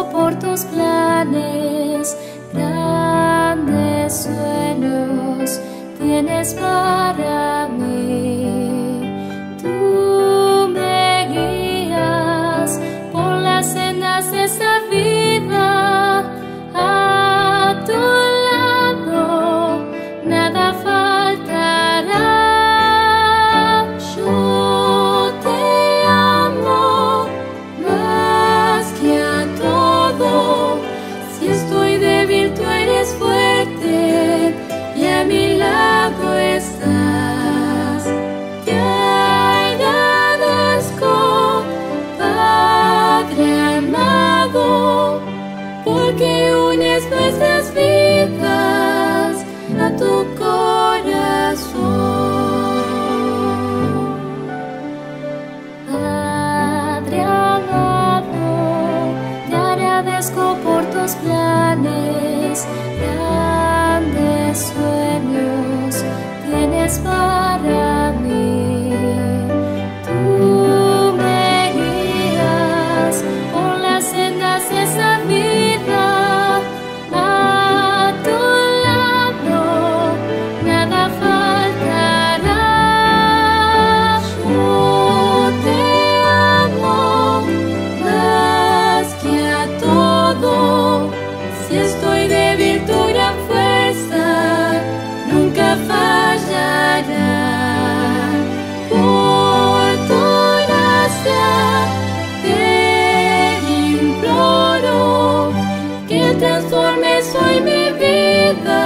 agradezco por tus planes, grandes sueños tienes para mí. Tú me guías por las sendas de esa vida, a tu lado nada faltará. Yo te amo más que a todo. Si estoy débil, tú eres fuerte y a mi lado estás. Te agradezco, Padre amado, porque unes nuestras vidas a tu corazón. Padre amado, te agradezco por tus planes, grandes sueños tienes para mí. Tú me guías por las sendas de esa vida, a tu lado nada faltará. Yo te amo más que a todo. Si estoy débil, tu gran fuerza nunca fallará. Por tu gracia te imploro que transformes hoy mi vida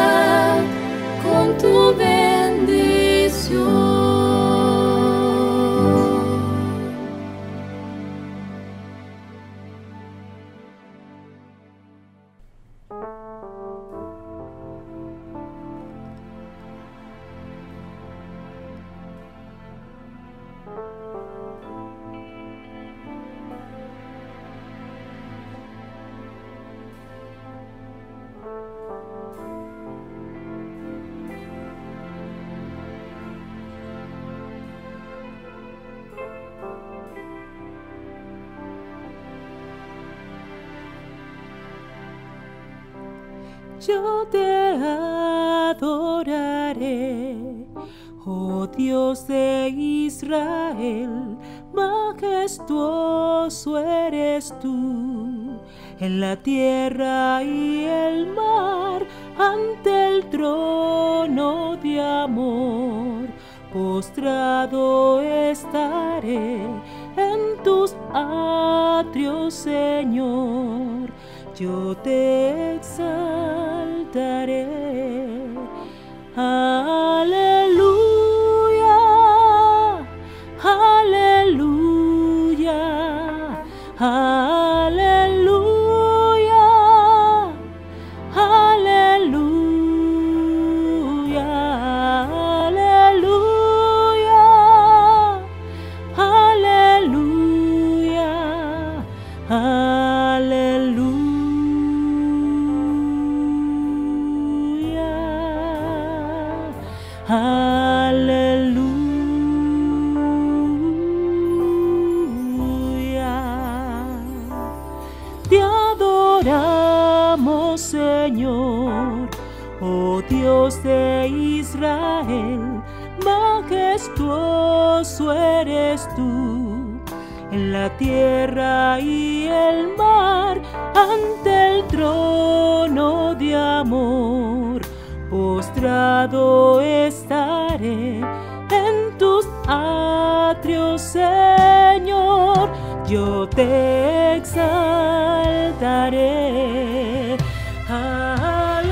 con tu bendición. Yo te adoraré, oh Dios de Israel, majestuoso eres tú en la tierra y el mar, ante el trono de amor. Postrado estaré en tus atrios, Señor. Yo te exaltaré. Aleluya, aleluya, aleluya, aleluya, aleluya, aleluya, aleluya. Aleluya. Te adoramos, Señor, oh Dios de Israel, majestuoso eres tú en la tierra y el mar, ante el trono de amor. Postrado estaré en tus atrios, Señor. Yo te exaltaré. Aleluya,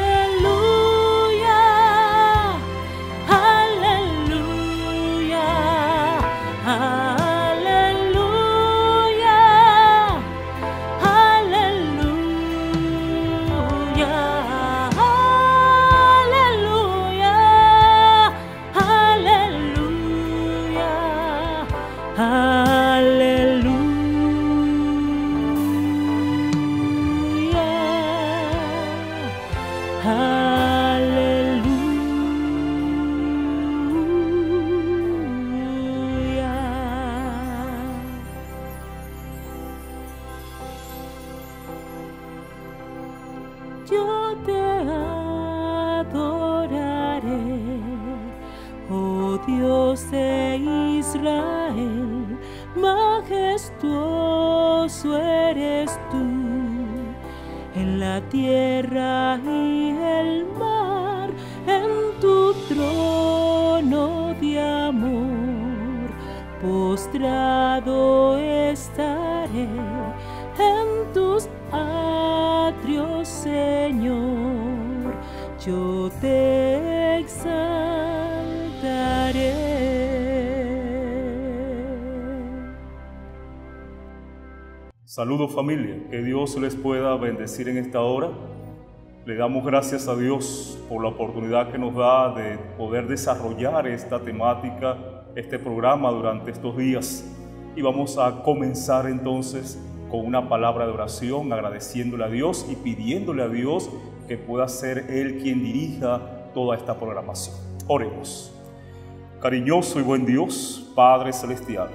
aleluya, aleluya, aleluya, aleluya, aleluya, aleluya. yo te adoraré. Oh Dios de Israel, majestuoso eres tú. En la tierra y el mar, en tu trono de amor, postrado estaré en tus atrios, Señor, yo te exaltaré. Saludos familia, que Dios les pueda bendecir en esta hora. Le damos gracias a Dios por la oportunidad que nos da de poder desarrollar esta temática, este programa durante estos días. Y vamos a comenzar entonces con una palabra de oración, agradeciéndole a Dios y pidiéndole a Dios que pueda ser Él quien dirija toda esta programación. Oremos. Cariñoso y buen Dios, Padre Celestial,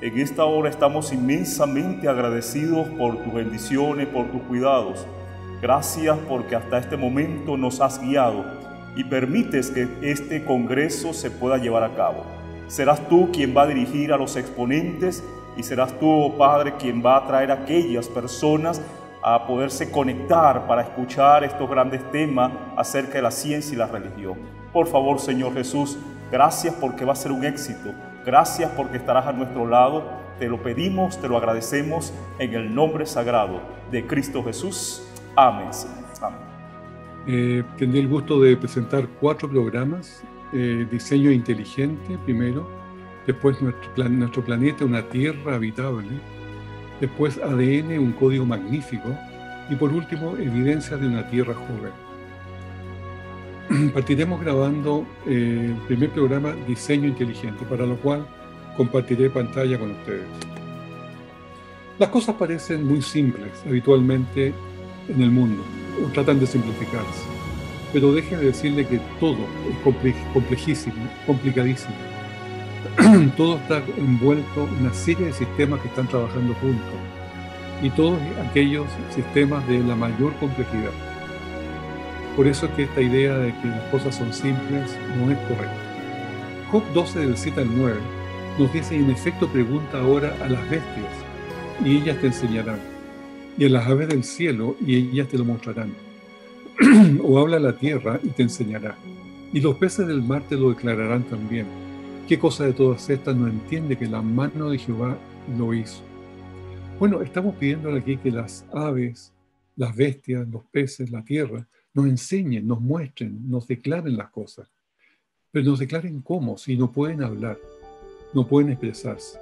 en esta hora estamos inmensamente agradecidos por tus bendiciones, por tus cuidados. Gracias porque hasta este momento nos has guiado y permites que este congreso se pueda llevar a cabo. Serás tú quien va a dirigir a los exponentes y serás tú, oh Padre, quien va a traer a aquellas personas a poderse conectar para escuchar estos grandes temas acerca de la ciencia y la religión. Por favor, Señor Jesús, gracias porque va a ser un éxito. Gracias porque estarás a nuestro lado. Te lo pedimos, te lo agradecemos en el nombre sagrado de Cristo Jesús. Amén, Señor. Amén. Tendré el gusto de presentar 4 programas. Diseño inteligente primero, después nuestro planeta, una tierra habitable, después ADN, un código magnífico, y por último, evidencia de una tierra joven. Partiremos grabando el primer programa, Diseño Inteligente, para lo cual compartiré pantalla con ustedes. Las cosas parecen muy simples habitualmente en el mundo, o tratan de simplificarse, pero déjenme decirle que todo es complejísimo, complicadísimo. Todo está envuelto en una serie de sistemas que están trabajando juntos, y todos aquellos sistemas de la mayor complejidad. Por eso es que esta idea de que las cosas son simples no es correcta. Job 12 del 7 al 9 nos dice, y en efecto pregunta ahora a las bestias, y ellas te enseñarán, y a las aves del cielo, y ellas te lo mostrarán. O habla a la tierra y te enseñará, y los peces del mar te lo declararán también. ¿Qué cosa de todas estas no entiende que la mano de Jehová lo hizo? Bueno, estamos pidiéndole aquí que las aves, las bestias, los peces, la tierra, nos enseñen, nos muestren, nos declaren las cosas. Pero nos declaren cómo, si no pueden hablar, no pueden expresarse.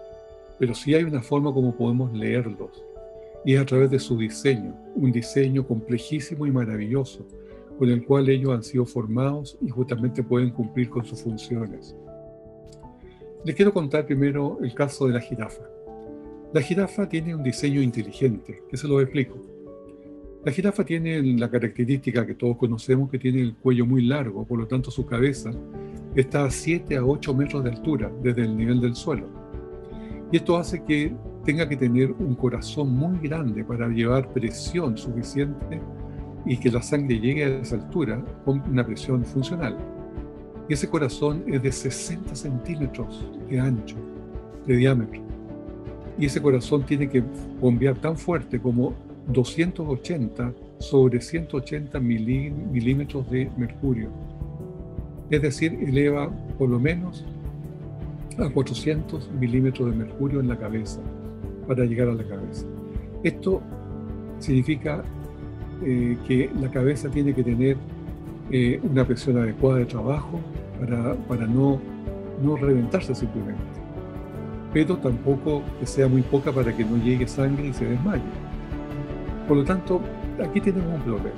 Pero sí hay una forma como podemos leerlos. Y es a través de su diseño, un diseño complejísimo y maravilloso, con el cual ellos han sido formados y justamente pueden cumplir con sus funciones. Les quiero contar primero el caso de la jirafa. La jirafa tiene un diseño inteligente, que se lo explico. La jirafa tiene la característica que todos conocemos, que tiene el cuello muy largo, por lo tanto su cabeza está a 7 a 8 metros de altura desde el nivel del suelo. Y esto hace que tenga que tener un corazón muy grande para llevar presión suficiente y que la sangre llegue a esa altura con una presión funcional. Y ese corazón es de 60 centímetros de ancho, de diámetro. Y ese corazón tiene que bombear tan fuerte como 280 sobre 180 milímetros de mercurio. Es decir, eleva por lo menos a 400 milímetros de mercurio en la cabeza para llegar a la cabeza. Esto significa que la cabeza tiene que tener una presión adecuada de trabajo para no reventarse simplemente, pero tampoco que sea muy poca para que no llegue sangre y se desmaye. Por lo tanto, aquí tenemos un problema.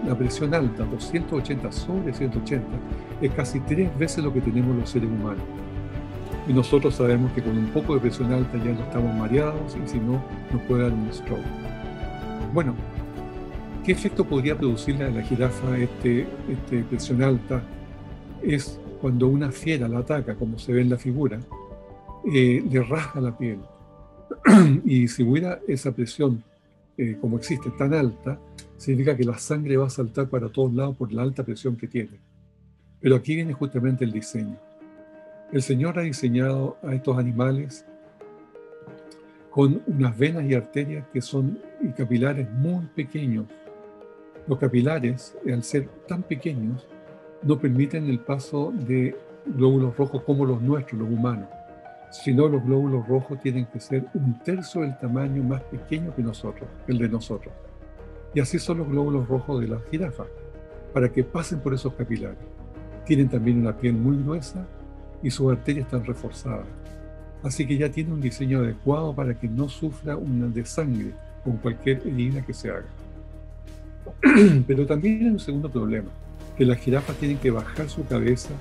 La presión alta, 280 sobre 180, es casi 3 veces lo que tenemos los seres humanos. Y nosotros sabemos que con un poco de presión alta ya no estamos mareados y si no, nos puede dar un stroke. Bueno, ¿qué efecto podría producirle a la jirafa presión alta? Es cuando una fiera la ataca, como se ve en la figura, le rasga la piel. Y si hubiera esa presión, como existe, tan alta, significa que la sangre va a saltar para todos lados por la alta presión que tiene. Pero aquí viene justamente el diseño. El Señor ha diseñado a estos animales con unas venas y arterias que son y capilares muy pequeños. Los capilares, al ser tan pequeños, no permiten el paso de glóbulos rojos como los nuestros, los humanos, sino los glóbulos rojos tienen que ser 1/3 del tamaño más pequeño que nosotros, el de nosotros. Y así son los glóbulos rojos de las jirafas, para que pasen por esos capilares. Tienen también una piel muy gruesa y sus arterias están reforzadas. Así que ya tiene un diseño adecuado para que no sufra una de sangre con cualquier herida que se haga. Pero también hay un segundo problema, que las jirafas tienen que bajar su cabeza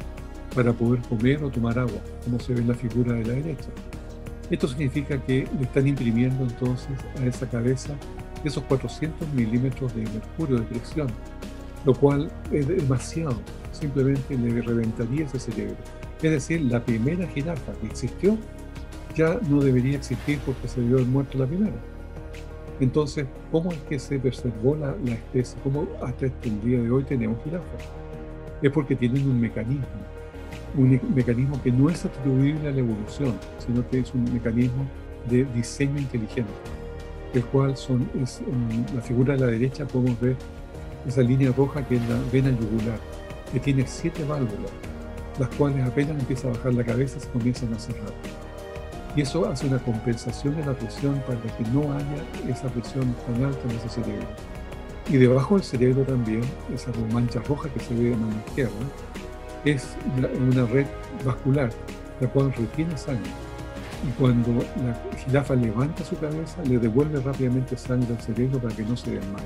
para poder comer o tomar agua, como se ve en la figura de la derecha. Esto significa que le están imprimiendo entonces a esa cabeza esos 400 milímetros de mercurio de presión, lo cual es demasiado, simplemente le reventaría ese cerebro. Es decir, la primera jirafa que existió ya no debería existir porque se debió haber muerto la primera. Entonces, ¿cómo es que se preservó la especie? ¿Cómo hasta el día de hoy tenemos jirafas? Es porque tienen un mecanismo que no es atribuible a la evolución, sino que es un mecanismo de diseño inteligente, el cual en la figura de la derecha podemos ver esa línea roja que es la vena yugular, que tiene 7 válvulas, las cuales apenas empieza a bajar la cabeza se comienzan a cerrar. Y eso hace una compensación de la presión para que no haya esa presión tan alta en ese cerebro. Y debajo del cerebro también, esa mancha roja que se ve en la izquierda, es una red vascular, la cual retiene sangre. Y cuando la jirafa levanta su cabeza, le devuelve rápidamente sangre al cerebro para que no se desmaye.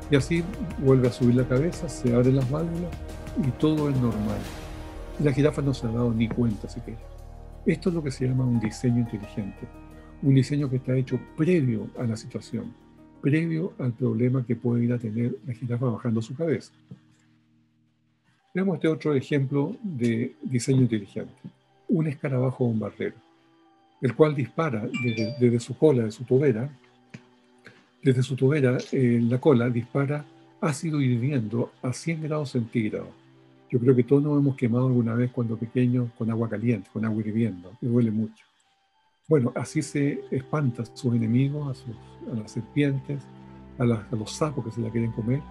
Y así vuelve a subir la cabeza, se abren las válvulas y todo es normal. Y la jirafa no se ha dado ni cuenta siquiera. Esto es lo que se llama un diseño inteligente, un diseño que está hecho previo a la situación, previo al problema que puede ir a tener la jirafa bajando su cabeza. Veamos este otro ejemplo de diseño inteligente, un escarabajo bombardero, el cual dispara desde su cola, desde su tobera, la cola dispara ácido hirviendo a 100 grados centígrados. Yo creo que todos nos hemos quemado alguna vez cuando pequeños con agua caliente, con agua hirviendo, y duele mucho. Bueno, así se espanta a sus enemigos, a las serpientes, a los sapos que se la quieren comer.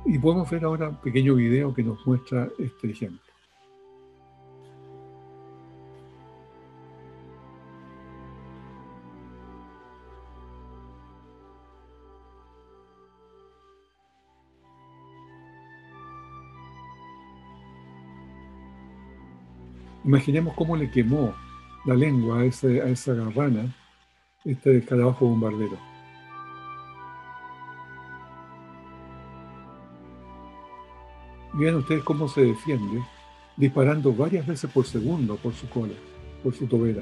Y podemos ver ahora un pequeño video que nos muestra este ejemplo. Imaginemos cómo le quemó la lengua a esa rana, este escarabajo bombardero. Vean ustedes cómo se defiende, disparando varias veces por segundo por su cola, por su tobera.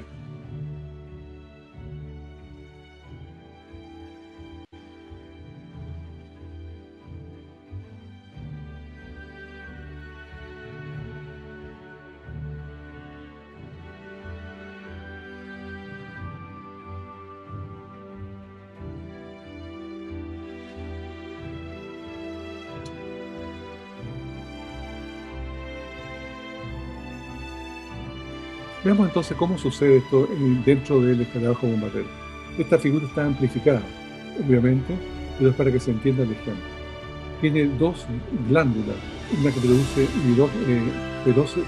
Veamos entonces cómo sucede esto dentro del escarabajo bombardero. Esta figura está amplificada, obviamente, pero es para que se entienda el ejemplo. Tiene 2 glándulas, una que produce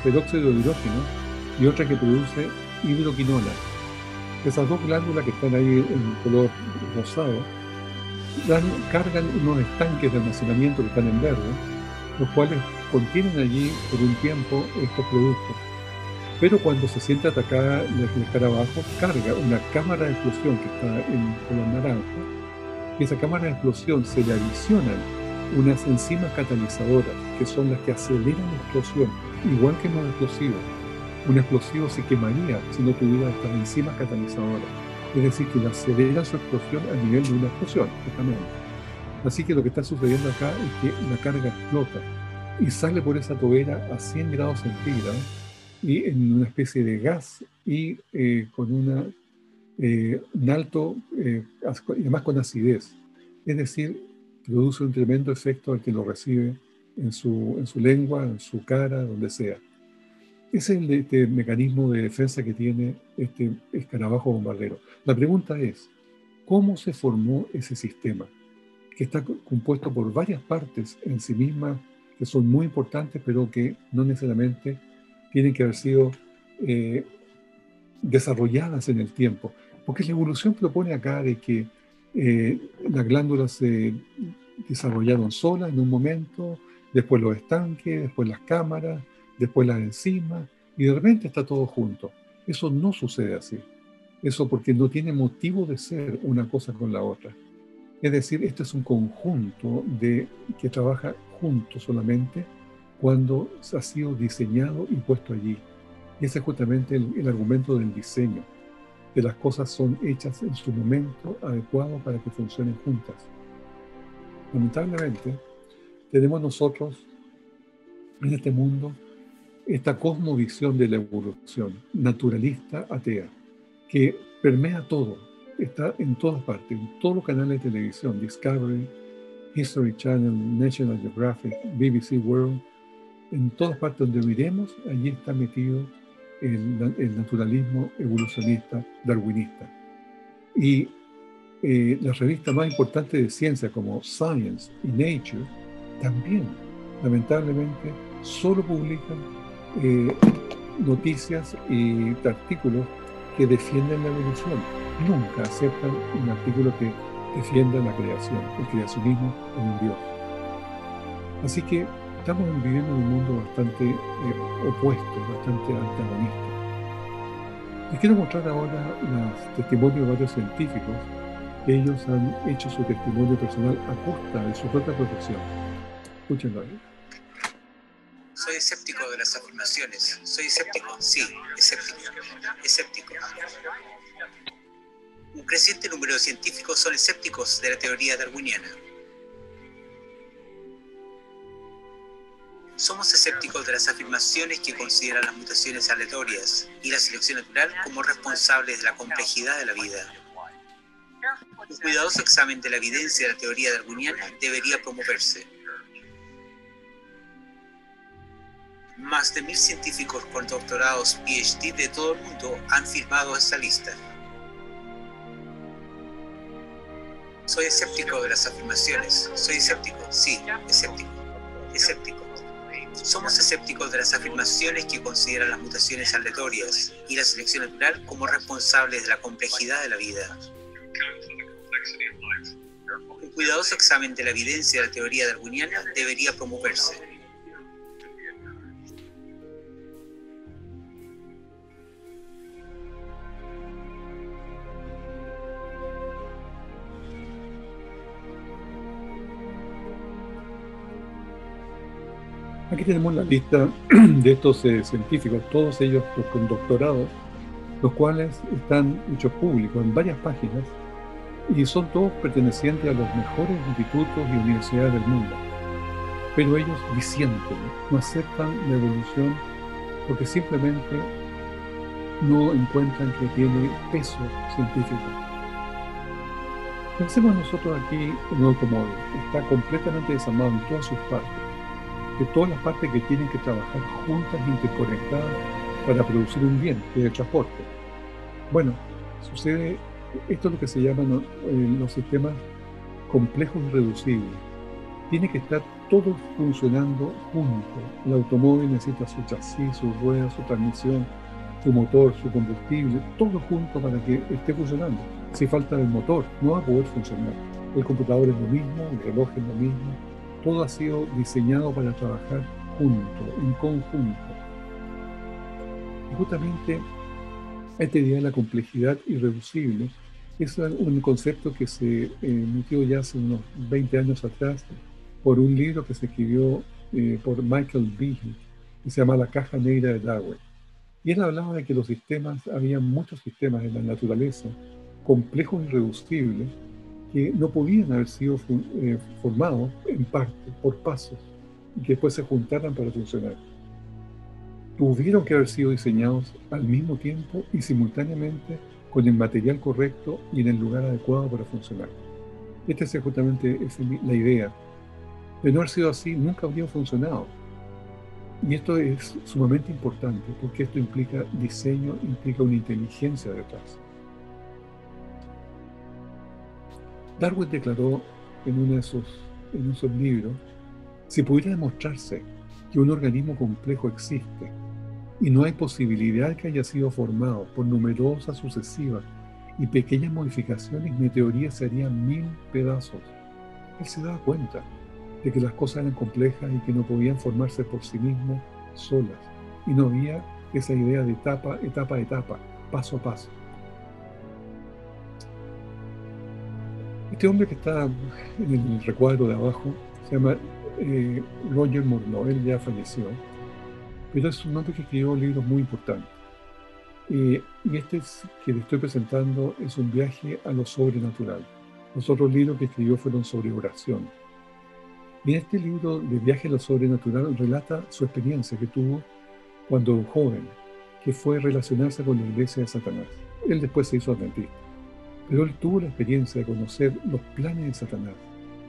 peróxido de hidrógeno y otra que produce hidroquinona. Esas 2 glándulas que están ahí en color rosado cargan unos estanques de almacenamiento que están en verde, los cuales contienen allí por un tiempo estos productos. Pero cuando se siente atacada el escarabajo, carga una cámara de explosión que está en color naranja, y esa cámara de explosión se le adicionan unas enzimas catalizadoras, que son las que aceleran la explosión, igual que en los explosivos. Un explosivo se quemaría si no tuviera estas enzimas catalizadoras, es decir, que le acelera su explosión a nivel de una explosión, justamente. Así que lo que está sucediendo acá es que la carga explota y sale por esa tobera a 100 grados centígrados, y en una especie de gas y con un alto, y además con acidez. Es decir, produce un tremendo efecto al que lo recibe en su lengua, en su cara, donde sea. Ese es este mecanismo de defensa que tiene este escarabajo bombardero. La pregunta es, ¿cómo se formó ese sistema? Que está compuesto por varias partes en sí mismas que son muy importantes, pero que no necesariamente tienen que haber sido desarrolladas en el tiempo. Porque la evolución propone acá de que las glándulas se desarrollaron solas en un momento, después los estanques, después las cámaras, después las enzimas, y de repente está todo junto. Eso no sucede así. Eso porque no tiene motivo de ser una cosa con la otra. Es decir, esto es un conjunto que trabaja junto solamente cuando ha sido diseñado y puesto allí. Y ese es justamente el argumento del diseño, que las cosas son hechas en su momento adecuado para que funcionen juntas. Lamentablemente, tenemos nosotros en este mundo esta cosmovisión de la evolución, naturalista, atea, que permea todo, está en todas partes, en todos los canales de televisión, Discovery, History Channel, National Geographic, BBC World, en todas partes donde miremos, allí está metido el naturalismo evolucionista, darwinista. Y las revistas más importantes de ciencia como Science y Nature también, lamentablemente, solo publican noticias y artículos que defienden la evolución. Nunca aceptan un artículo que defienda la creación, el creacionismo en un Dios. Así que estamos viviendo en un mundo bastante opuesto, bastante antagonista. Les quiero mostrar ahora los testimonios de varios científicos que ellos han hecho su testimonio personal a costa de su propia protección. Escúchenlo ahí. Soy escéptico de las afirmaciones. Soy escéptico, sí, escéptico. Escéptico. Un creciente número de científicos son escépticos de la teoría darwiniana. Somos escépticos de las afirmaciones que consideran las mutaciones aleatorias y la selección natural como responsables de la complejidad de la vida. Un cuidadoso examen de la evidencia de la teoría darwiniana debería promoverse. Más de 1000 científicos con doctorados PhD de todo el mundo han firmado esta lista. Soy escéptico de las afirmaciones. Soy escéptico, sí, escéptico. Escéptico. Somos escépticos de las afirmaciones que consideran las mutaciones aleatorias y la selección natural como responsables de la complejidad de la vida. Un cuidadoso examen de la evidencia de la teoría darwiniana debería promoverse. Aquí tenemos la lista de estos científicos, todos ellos con doctorados, los cuales están hechos públicos en varias páginas y son todos pertenecientes a los mejores institutos y universidades del mundo. Pero ellos disienten, no aceptan la evolución porque simplemente no encuentran que tiene peso científico. Pensemos nosotros aquí en un automóvil, está completamente desarmado en todas sus partes, de todas las partes que tienen que trabajar juntas, interconectadas, para producir un bien, que es el transporte. Bueno, sucede, esto es lo que se llaman los sistemas complejos y reducibles. Tiene que estar todo funcionando junto. El automóvil necesita su chasis, su rueda, su transmisión, su motor, su combustible, todo junto para que esté funcionando. Si falta el motor, no va a poder funcionar. El computador es lo mismo, el reloj es lo mismo. Todo ha sido diseñado para trabajar junto, en conjunto. Y justamente esta idea de la complejidad irreducible es un concepto que se emitió ya hace unos 20 años atrás por un libro que se escribió por Michael Behe, que se llama La caja negra de Darwin. Y él hablaba de que los sistemas, había muchos sistemas en la naturaleza, complejos y irreducibles, que no podían haber sido formados en parte, por pasos, y que después se juntaran para funcionar. Tuvieron que haber sido diseñados al mismo tiempo y simultáneamente con el material correcto y en el lugar adecuado para funcionar. Esta es justamente la idea. De no haber sido así, nunca habría funcionado. Y esto es sumamente importante porque esto implica diseño, implica una inteligencia detrás. Darwin declaró en uno de esos libros, si pudiera demostrarse que un organismo complejo existe y no hay posibilidad que haya sido formado por numerosas sucesivas y pequeñas modificaciones, mi teoría se haría 1000 pedazos. Él se daba cuenta de que las cosas eran complejas y que no podían formarse por sí mismas solas. Y no había esa idea de etapa a etapa, paso a paso. Este hombre que está en el recuadro de abajo se llama Roger Morneau. Él ya falleció, pero es un hombre que escribió libros muy importantes. Y este que le estoy presentando es un viaje a lo sobrenatural. Los otros libros que escribió fueron sobre oración. Y en este libro de Viaje a lo Sobrenatural relata su experiencia que tuvo cuando joven, que fue relacionarse con la iglesia de Satanás. Él después se hizo adventista. Pero él tuvo la experiencia de conocer los planes de Satanás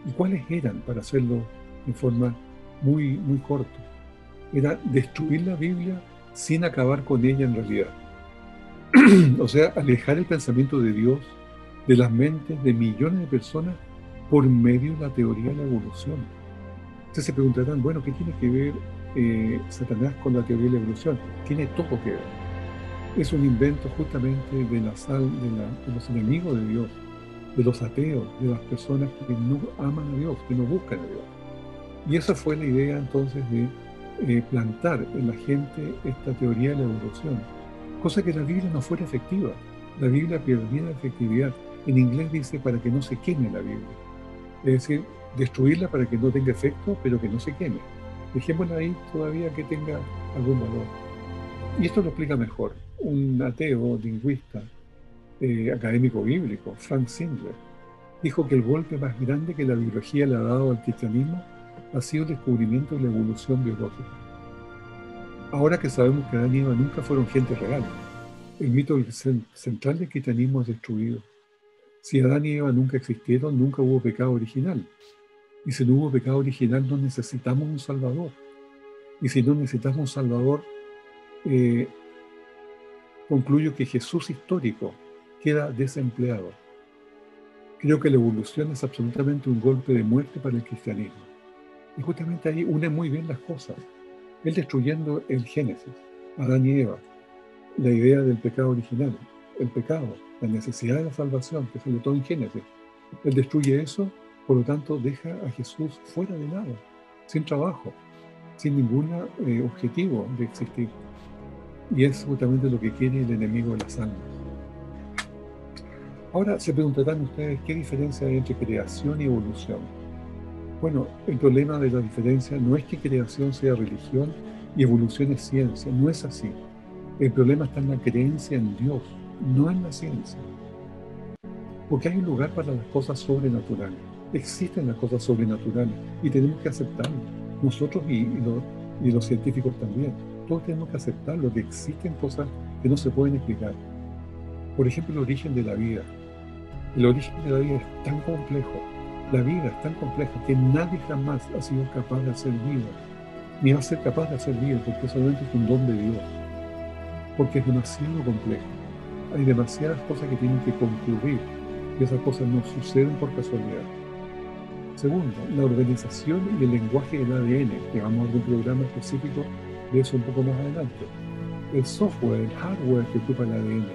y cuáles eran, para hacerlo en forma muy, muy corta. Era destruir la Biblia sin acabar con ella en realidad. O sea, alejar el pensamiento de Dios de las mentes de millones de personas por medio de la teoría de la evolución. Ustedes se preguntarán, bueno, ¿qué tiene que ver Satanás con la teoría de la evolución? Tiene todo que ver. Es un invento justamente de los enemigos de Dios, de los ateos, de las personas que no aman a Dios, que no buscan a Dios. Y esa fue la idea entonces de plantar en la gente esta teoría de la evolución, cosa que la Biblia no fuera efectiva. La Biblia perdía efectividad. En inglés dice para que no se queme la Biblia. Es decir, destruirla para que no tenga efecto, pero que no se queme. Dejémosla ahí todavía que tenga algún valor. Y esto lo explica mejor un ateo, lingüista, académico bíblico, Frank Sindler, dijo que el golpe más grande que la biología le ha dado al cristianismo ha sido el descubrimiento de la evolución biológica. Ahora que sabemos que Adán y Eva nunca fueron gente real, el mito central del cristianismo es destruido. Si Adán y Eva nunca existieron, nunca hubo pecado original. Y si no hubo pecado original, no necesitamos un Salvador. Y si no necesitamos un Salvador, concluyo que Jesús histórico queda desempleado. Creo que la evolución es absolutamente un golpe de muerte para el cristianismo. Y justamente ahí une muy bien las cosas. Él destruyendo el Génesis, Adán y Eva, la idea del pecado original, el pecado, la necesidad de la salvación, que sobre todo en Génesis. Él destruye eso, por lo tanto deja a Jesús fuera de nada, sin trabajo, sin ningún objetivo de existir. Y es justamente lo que quiere el enemigo de las almas. Ahora se preguntarán ustedes qué diferencia hay entre creación y evolución. Bueno, el problema de la diferencia no es que creación sea religión y evolución es ciencia, no es así. El problema está en la creencia en Dios, no en la ciencia. Porque hay un lugar para las cosas sobrenaturales. Existen las cosas sobrenaturales y tenemos que aceptarlo. Nosotros y los científicos también. Todos tenemos que aceptarlo, que existen cosas que no se pueden explicar. Por ejemplo, el origen de la vida. El origen de la vida es tan complejo, la vida es tan compleja que nadie jamás ha sido capaz de hacer vida, ni va a ser capaz de hacer vida, porque solamente es un don de Dios, porque es demasiado complejo. Hay demasiadas cosas que tienen que concluir, y esas cosas no suceden por casualidad. Segundo, la organización y el lenguaje del ADN, que vamos a ver un programa específico de eso un poco más adelante. El software, el hardware que ocupa el ADN,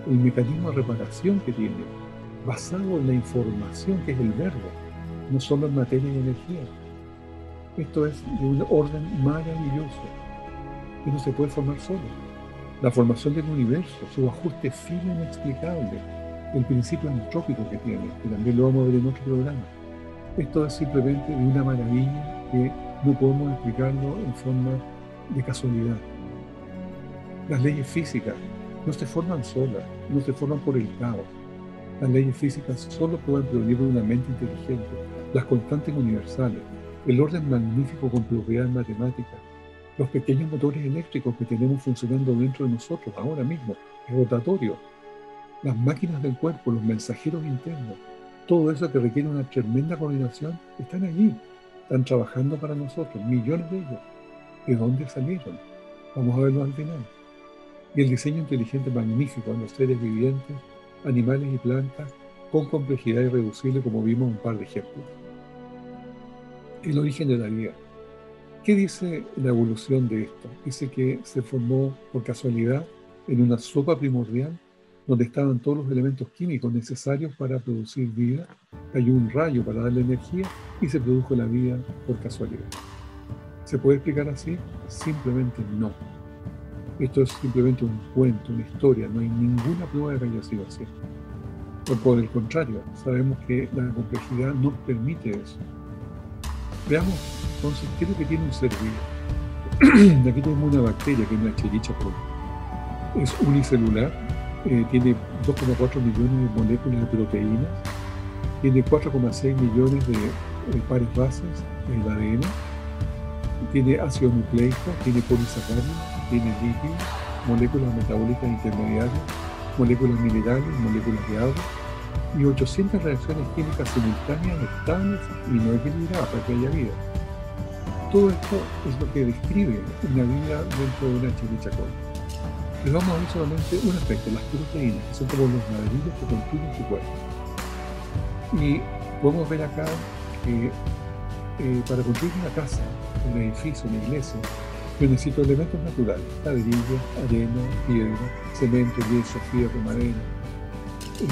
el mecanismo de reparación que tiene, basado en la información que es el verbo, no solo en materia y energía. Esto es de un orden maravilloso, que no se puede formar solo. La formación del universo, su ajuste fino e inexplicable, el principio entrópico que tiene, que también lo vamos a ver en otro programa. Esto es simplemente de una maravilla que no podemos explicarlo en forma de casualidad. Las leyes físicas no se forman solas, no se forman por el caos. Las leyes físicas solo pueden provenir de una mente inteligente. Las constantes universales, el orden magnífico con propiedades matemáticas, los pequeños motores eléctricos que tenemos funcionando dentro de nosotros ahora mismo, el rotatorio, las máquinas del cuerpo, los mensajeros internos, todo eso que requiere una tremenda coordinación, están allí, están trabajando para nosotros, millones de ellos. ¿De dónde salieron? Vamos a verlo al final. Y el diseño inteligente magnífico en los seres vivientes, animales y plantas, con complejidad irreducible, como vimos un par de ejemplos. El origen de la vida. ¿Qué dice la evolución de esto? Dice que se formó por casualidad en una sopa primordial donde estaban todos los elementos químicos necesarios para producir vida, cayó un rayo para darle energía y se produjo la vida por casualidad. ¿Se puede explicar así? Simplemente no. Esto es simplemente un cuento, una historia, no hay ninguna prueba de que haya sido así. Por el contrario, sabemos que la complejidad no permite eso. Veamos entonces qué es lo que tiene un ser vivo. Aquí tenemos una bacteria que es una Escherichia coli. Es unicelular, tiene 2,4 millones de moléculas de proteínas, tiene 4,6 millones de pares bases en el ADN, tiene ácido nucleico, tiene polisacáridos, tiene lípidos, moléculas metabólicas intermediarias, moléculas minerales, moléculas de agua y 800 reacciones químicas simultáneas, estables y no equilibradas para que haya vida. Todo esto es lo que describe una vida dentro de una Escherichia coli. Les vamos a ver solamente un aspecto, las proteínas, que son como los ladrillos que construyen su cuerpo. Y podemos ver acá que para construir una casa, un edificio, una iglesia, yo necesito elementos naturales, ladrillos, arena, piedra, cemento, yeso, fierro, madera,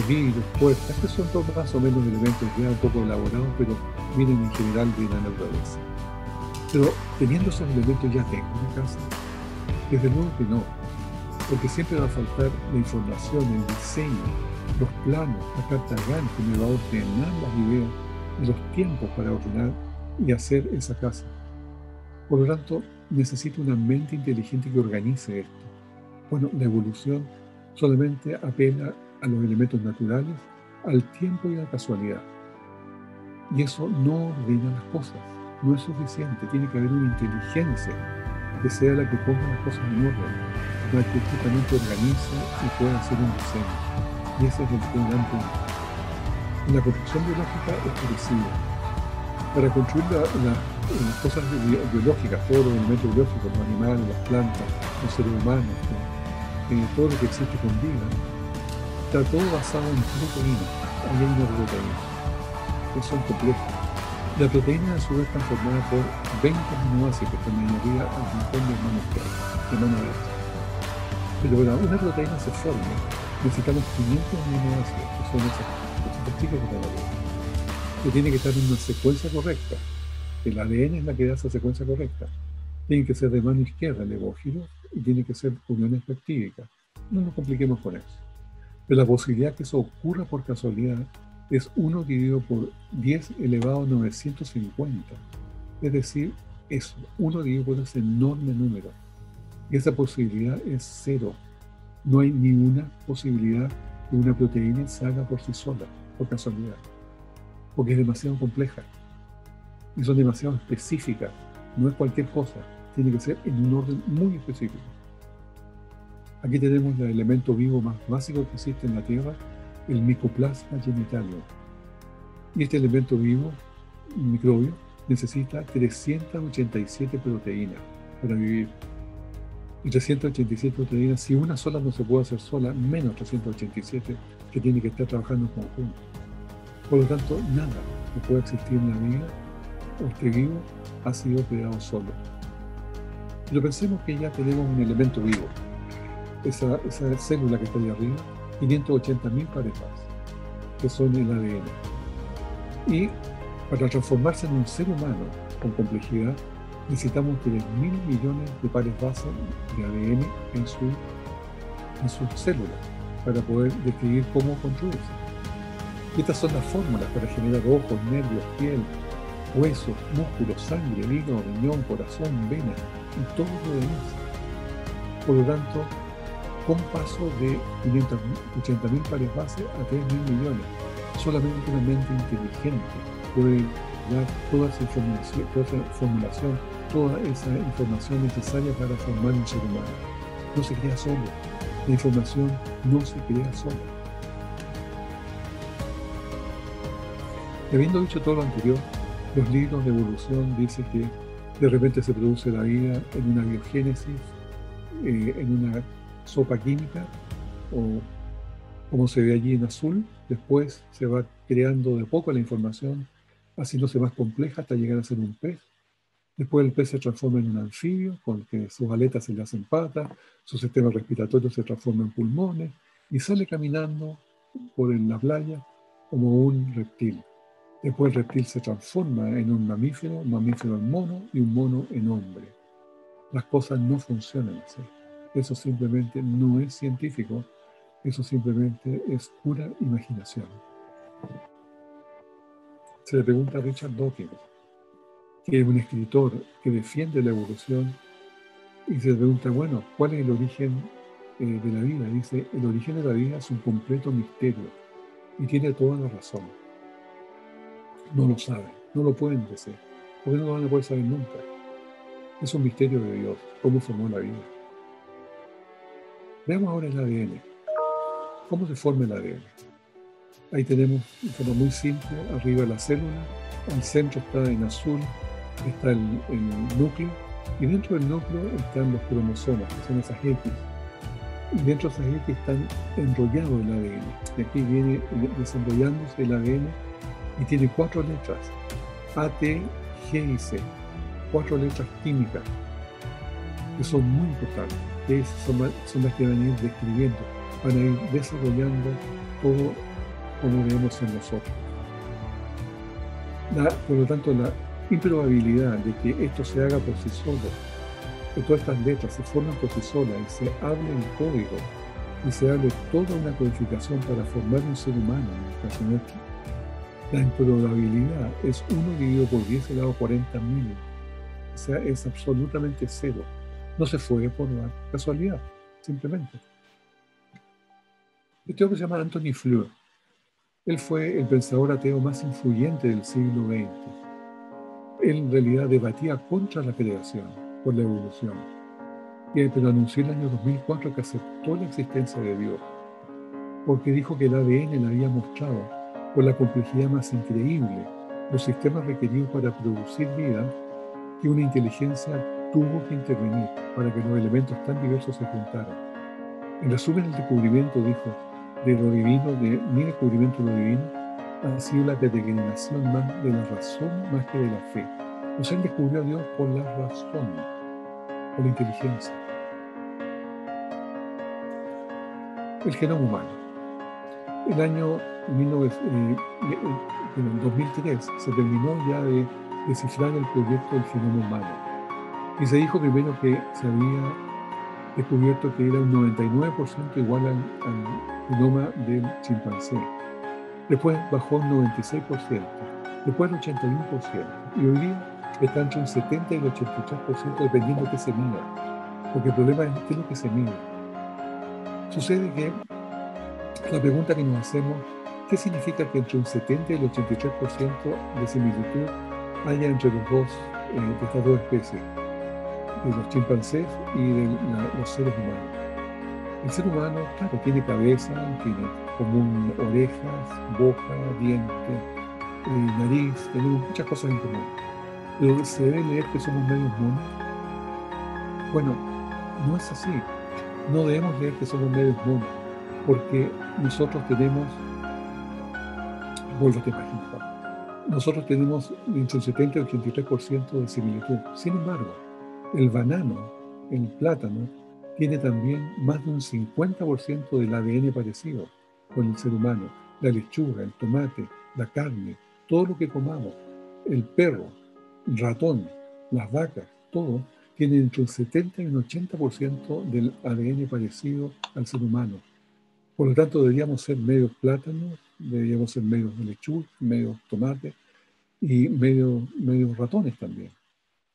vidrios, puertas, que son todos más o menos elementos ya un poco elaborados, pero vienen en general de la naturaleza. Pero teniendo esos elementos ya tengo una casa. Desde luego que no, porque siempre va a faltar la información, el diseño, los planos, la carta Gantt que me va a ordenar las ideas y los tiempos para ordenar y hacer esa casa. Por lo tanto, necesito una mente inteligente que organice esto. Bueno, la evolución solamente apela a los elementos naturales, al tiempo y a la casualidad. Y eso no ordena las cosas, no es suficiente, tiene que haber una inteligencia que sea la que ponga las cosas en orden, la que justamente organice y pueda hacer un diseño. Y ese es el gran punto. En la construcción biológica es parecido. Para construir las cosas biológicas, todos los elementos biológicos, los animales, las plantas, los seres humanos, todo lo que existe con vida, está todo basado en proteínas. Ahí hay una proteína, que son complejas. La proteína a su vez está formada por 20 aminoácidos que están añadidas al montón de hermanos que hay, de mano derecha. Pero para una proteína se forme, necesitamos 500 aminoácidos, que son esas chicas que tenemos. Que tiene que estar en una secuencia correcta. El ADN es la que da esa secuencia correcta. Tiene que ser de mano izquierda el levógiro y tiene que ser uniones peptídicas. No nos compliquemos con eso. Pero la posibilidad que eso ocurra por casualidad es 1 dividido por 10 elevado a 950. Es decir, eso, 1 dividido por ese enorme número. Y esa posibilidad es 0. No hay ni una posibilidad que una proteína se haga por sí sola, por casualidad. Porque es demasiado compleja. Y son demasiado específicas. No es cualquier cosa. Tiene que ser en un orden muy específico. Aquí tenemos el elemento vivo más básico que existe en la Tierra, el Mycoplasma genitalium. Y este elemento vivo, un microbio, necesita 387 proteínas para vivir. Y 387 proteínas, si una sola no se puede hacer sola, menos 387 que tiene que estar trabajando en conjunto. Por lo tanto, nada que pueda existir en la vida o esté vivo ha sido creado solo. Pero pensemos que ya tenemos un elemento vivo. Esa célula que está ahí arriba, 580.000 pares más, que son el ADN. Y para transformarse en un ser humano con complejidad, necesitamos 3.000 millones de pares bases de ADN en sus células para poder describir cómo construirse. Y estas son las fórmulas para generar ojos, nervios, piel, huesos, músculos, sangre, hígado, riñón, corazón, venas y todo lo demás. Por lo tanto, con paso de 580.000 pares base a 3.000 millones. Solamente una mente inteligente puede dar toda esa formulación, toda esa información necesaria para formar un ser humano. No se crea solo. La información no se crea sola. Y habiendo dicho todo lo anterior, los libros de evolución dicen que de repente se produce la vida en una biogénesis, en una sopa química, o como se ve allí en azul. Después se va creando de poco la información, haciéndose más compleja hasta llegar a ser un pez. Después el pez se transforma en un anfibio, con que sus aletas se le hacen patas, su sistema respiratorio se transforma en pulmones, y sale caminando por la playa como un reptil. Después el reptil se transforma en un mamífero en mono y un mono en hombre. Las cosas no funcionan así. Eso simplemente no es científico, eso simplemente es pura imaginación. Se le pregunta a Richard Dawkins, que es un escritor que defiende la evolución, y se le pregunta, bueno, ¿cuál es el origen de la vida? Dice, el origen de la vida es un completo misterio, y tiene toda la razón. No lo saben, no lo pueden decir, porque no lo van a poder saber nunca. Es un misterio de Dios, cómo formó la vida. Veamos ahora el ADN. ¿Cómo se forma el ADN? Ahí tenemos, de forma muy simple, arriba la célula, al centro está en azul, está el núcleo, y dentro del núcleo están los cromosomas, que son esas X. Y dentro de esas X están enrollados el ADN. Y aquí viene desenrollándose el ADN, y tiene 4 letras, A, T, G y C, 4 letras químicas, que son muy importantes, que son las que van a ir describiendo, van a ir desarrollando todo como debemos ser nosotros. Por lo tanto, la improbabilidad de que esto se haga por sí solo, que todas estas letras se formen por sí solas y se hable el código, y se hable toda una codificación para formar un ser humano, en el caso nuestro, la improbabilidad es 1 dividido por 10 elevado a 40.000. O sea, es absolutamente cero. No se fue por la casualidad, simplemente. Este hombre se llama Anthony Flew. Él fue el pensador ateo más influyente del siglo XX. Él en realidad debatía contra la creación, por la evolución. Pero anunció en el año 2004 que aceptó la existencia de Dios, porque dijo que el ADN le había mostrado, por la complejidad más increíble, los sistemas requeridos para producir vida, que una inteligencia tuvo que intervenir para que los elementos tan diversos se juntaran. En resumen, el descubrimiento, dijo, de lo divino, de mi descubrimiento de lo divino, ha sido la peregrinación más de la razón más que de la fe. O sea, él descubrió a Dios por la razón, por la inteligencia. El genoma humano. El año 2003 se terminó ya de descifrar el proyecto del genoma humano. Y se dijo primero que se había descubierto que era un 99% igual al genoma del chimpancé. Después bajó un 96%, después el 81%. Y hoy día está entre un 70 y el 83% dependiendo de qué se mida. Porque el problema es qué es lo que se mide. Sucede que la pregunta que nos hacemos, ¿qué significa que entre un 70 y el 83% de similitud haya entre de estas dos especies, de los chimpancés y de los seres humanos? El ser humano, claro, tiene cabeza, tiene común orejas, boca, dientes, nariz, tenemos muchas cosas en común. Pero ¿se debe leer que somos medios monos? Bueno, no es así. No debemos leer que somos medios monos, porque nosotros tenemos, vuelvo a te imaginas, nosotros tenemos entre el 70 y el 83% de similitud. Sin embargo, el banano, el plátano, tiene también más de un 50% del ADN parecido con el ser humano. La lechuga, el tomate, la carne, todo lo que comamos, el perro, el ratón, las vacas, todo tiene entre un 70 y un 80% del ADN parecido al ser humano. Por lo tanto, deberíamos ser medios plátanos, deberíamos ser medios de lechuga, medios tomate y medios ratones también.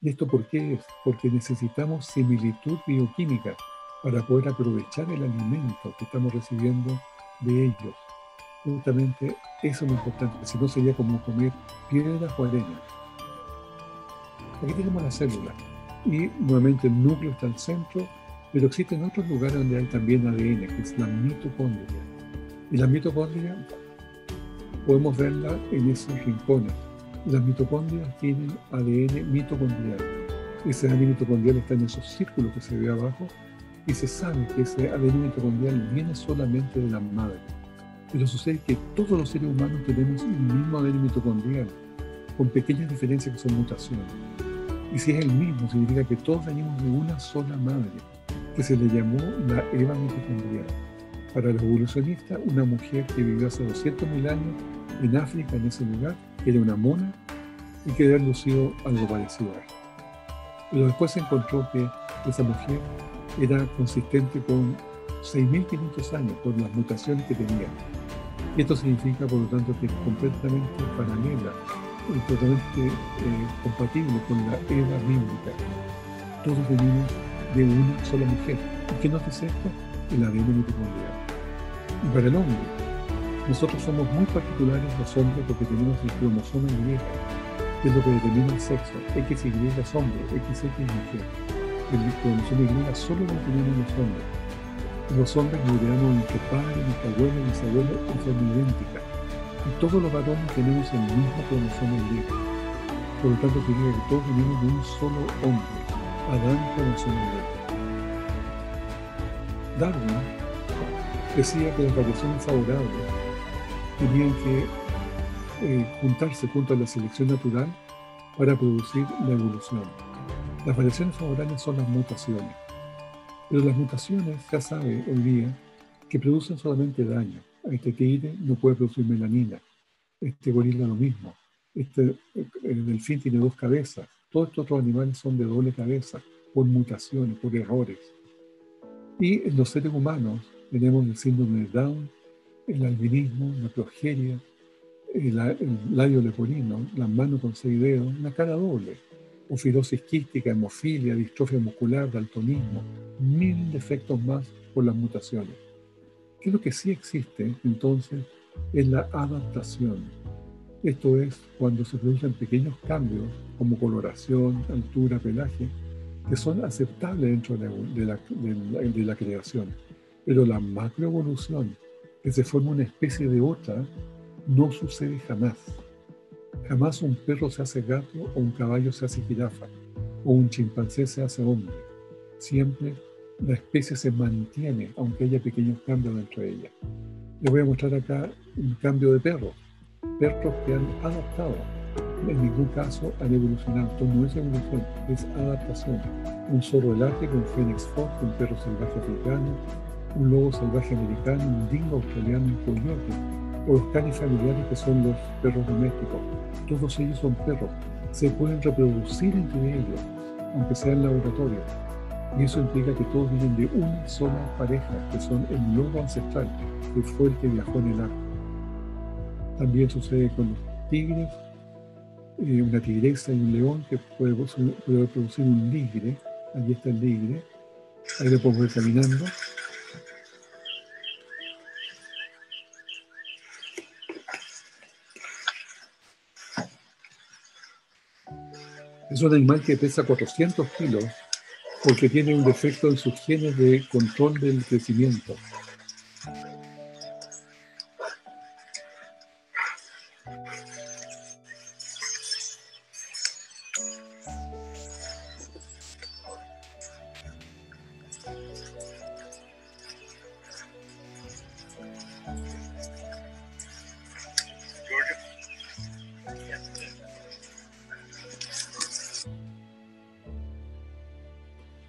¿Y esto por qué es? Porque necesitamos similitud bioquímica para poder aprovechar el alimento que estamos recibiendo de ellos. Justamente eso es lo importante, si no sería como comer piedras o arena. Aquí tenemos la célula y nuevamente el núcleo está al centro, pero existen otros lugares donde hay también ADN, que es la mitocondria. Y la mitocondria podemos verla en esos rincones. Las mitocondrias tienen ADN mitocondrial. Ese ADN mitocondrial está en esos círculos que se ve abajo y se sabe que ese ADN mitocondrial viene solamente de la madre. Pero sucede que todos los seres humanos tenemos el mismo ADN mitocondrial, con pequeñas diferencias que son mutaciones. Y si es el mismo, significa que todos venimos de una sola madre, que se le llamó la Eva mitocondrial. Para los evolucionistas, una mujer que vivió hace 200.000 años en África, en ese lugar, era una mona y que debe haber lucido algo parecido a esto. Pero después se encontró que esa mujer era consistente con 6.500 años, por las mutaciones que tenía. Y esto significa, por lo tanto, que es completamente paralela, totalmente compatible con la Eva bíblica. Todos venimos de una sola mujer. ¿Y qué nos dice esto? El ADN mitocondrial. Y para el hombre, nosotros somos muy particulares los hombres porque tenemos el cromosoma Y, que es lo que determina el sexo. XY es hombre, XX es mujer. El cromosoma Y solo lo tenemos los hombres. Los hombres nos heredamos de nuestro padre, nuestra abuela y nuestra abuela en forma idéntica. Y todos los varones tenemos el mismo cromosoma Y. Por lo tanto, significa que todos venimos de un solo hombre, Adán cromosoma Y. Darwin decía que las variaciones favorables tenían que juntarse junto a la selección natural para producir la evolución. Las variaciones favorables son las mutaciones. Pero las mutaciones, ya sabe hoy día, que producen solamente daño. Este tigre no puede producir melanina. Este gorila lo mismo. Este delfín tiene 2 cabezas. Todos estos otros animales son de doble cabeza, por mutaciones, por errores. Y en los seres humanos tenemos el síndrome de Down, el albinismo, la progeria, el labio leporino, la mano con 6 dedos, una cara doble, ofidosis quística, hemofilia, distrofia muscular, daltonismo, 1000 defectos más por las mutaciones. ¿Qué es lo que sí existe, entonces? Es la adaptación. Esto es cuando se producen pequeños cambios, como coloración, altura, pelaje, que son aceptables dentro de la creación. Pero la macroevolución, que se forma una especie de otra, no sucede jamás. Jamás un perro se hace gato o un caballo se hace jirafa o un chimpancé se hace hombre. Siempre la especie se mantiene, aunque haya pequeños cambios dentro de ella. Les voy a mostrar acá un cambio de perros. Perros que han adaptado. En ningún caso han evolucionado. Esto no es evolución, es adaptación. Un zorro elástico, un Phoenix Fox, un perro salvaje africano, un lobo salvaje americano, un dingo australiano, un coyote, o los canis familiares que son los perros domésticos. Todos ellos son perros. Se pueden reproducir entre ellos, aunque sea en laboratorio. Y eso implica que todos vienen de una sola pareja, que son el lobo ancestral, que fue el que viajó en el arco. También sucede con los tigres, una tigresa y un león que puede producir un ligre. Allí está el ligre. Ahí lo podemos ver caminando. Es un animal que pesa 400 kilos porque tiene un defecto en sus genes de control del crecimiento.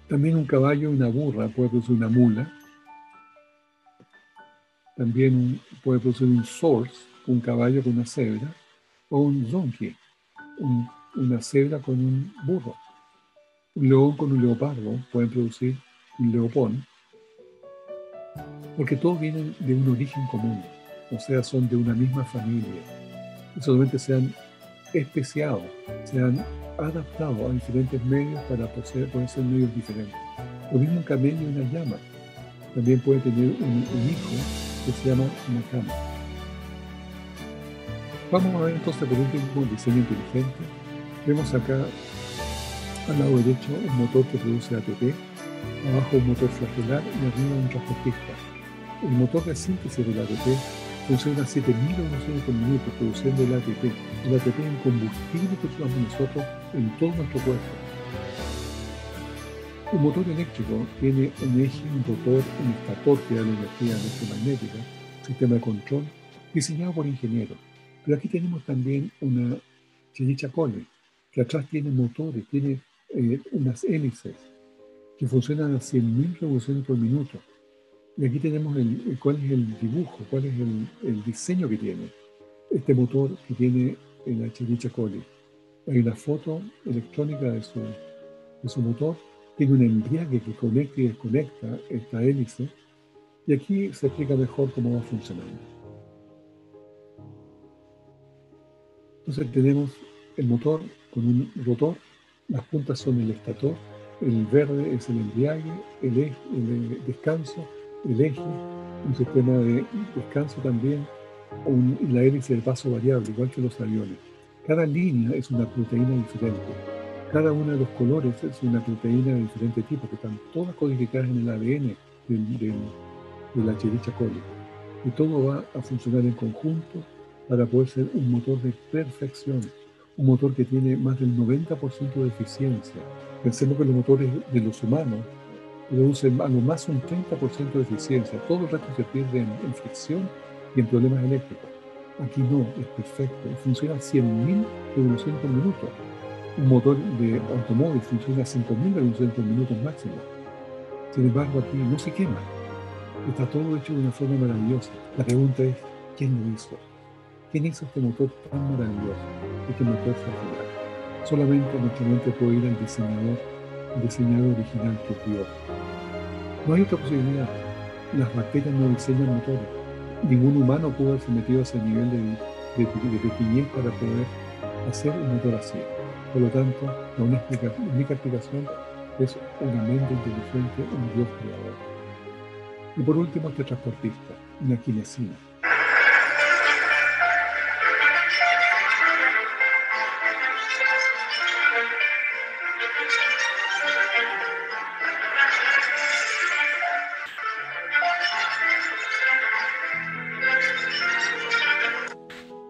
También un caballo y una burra puede producir una mula. También puede producir un horse, un caballo con una cebra, o un donkey, una cebra con un burro. Un león con un leopardo pueden producir un leopón, porque todos vienen de un origen común, o sea, son de una misma familia. Y solamente se han especiado, se han adaptado a diferentes medios para poder ser medios diferentes. Lo mismo un camello y una llama. También puede tener un hijo que se llama una cama. Vamos a ver entonces por último el diseño inteligente. Vemos acá al lado derecho un motor que produce ATP, abajo un motor flagelar y arriba un transportista. El motor de síntesis del ATP funciona a 7.000 revoluciones por minuto, produciendo el ATP. El ATP es el combustible que usamos nosotros en todo nuestro cuerpo. Un motor eléctrico tiene un eje, un rotor, un estator que da la energía electromagnética, sistema de control, diseñado por ingenieros. Pero aquí tenemos también una Chiricha Cole, que atrás tiene motores, tiene unas hélices que funcionan a 100.000 revoluciones por minuto. Y aquí tenemos cuál es el dibujo, cuál es el diseño que tiene este motor que tiene la Chiricha Cole. Hay una foto electrónica de su motor, tiene un embrague que conecta y desconecta esta hélice, y aquí se explica mejor cómo va funcionando. Entonces tenemos el motor con un rotor, las puntas son el estator, el verde es el embrague, el descanso, el eje, un sistema de descanso también, y la hélice de paso variable, igual que los aviones. Cada línea es una proteína diferente. Cada uno de los colores es una proteína de diferente tipo, que están todas codificadas en el ADN de la Chiricha Cole. Y todo va a funcionar en conjunto para poder ser un motor de perfección, un motor que tiene más del 90% de eficiencia. Pensemos que los motores de los humanos producen a lo más un 30% de eficiencia. Todo el resto se pierde en fricción y en problemas eléctricos. Aquí no, es perfecto. Funciona a 100.000 revoluciones por minuto. Un motor de automóvil funciona a 5.000 revoluciones por minuto máximo. Sin embargo, aquí no se quema. Está todo hecho de una forma maravillosa. La pregunta es, ¿quién lo hizo? ¿Quién hizo este motor tan maravilloso? Este motor fenomenal. Solamente nuestra mente puede ir al diseñador original que es Dios. No hay otra posibilidad. Las bacterias no diseñan motores. Ningún humano pudo haberse metido a ese nivel de pequeñez para poder hacer un motor así. Por lo tanto, la única explicación es una mente inteligente, un Dios creador. Y por último, este transportista, una kinesina.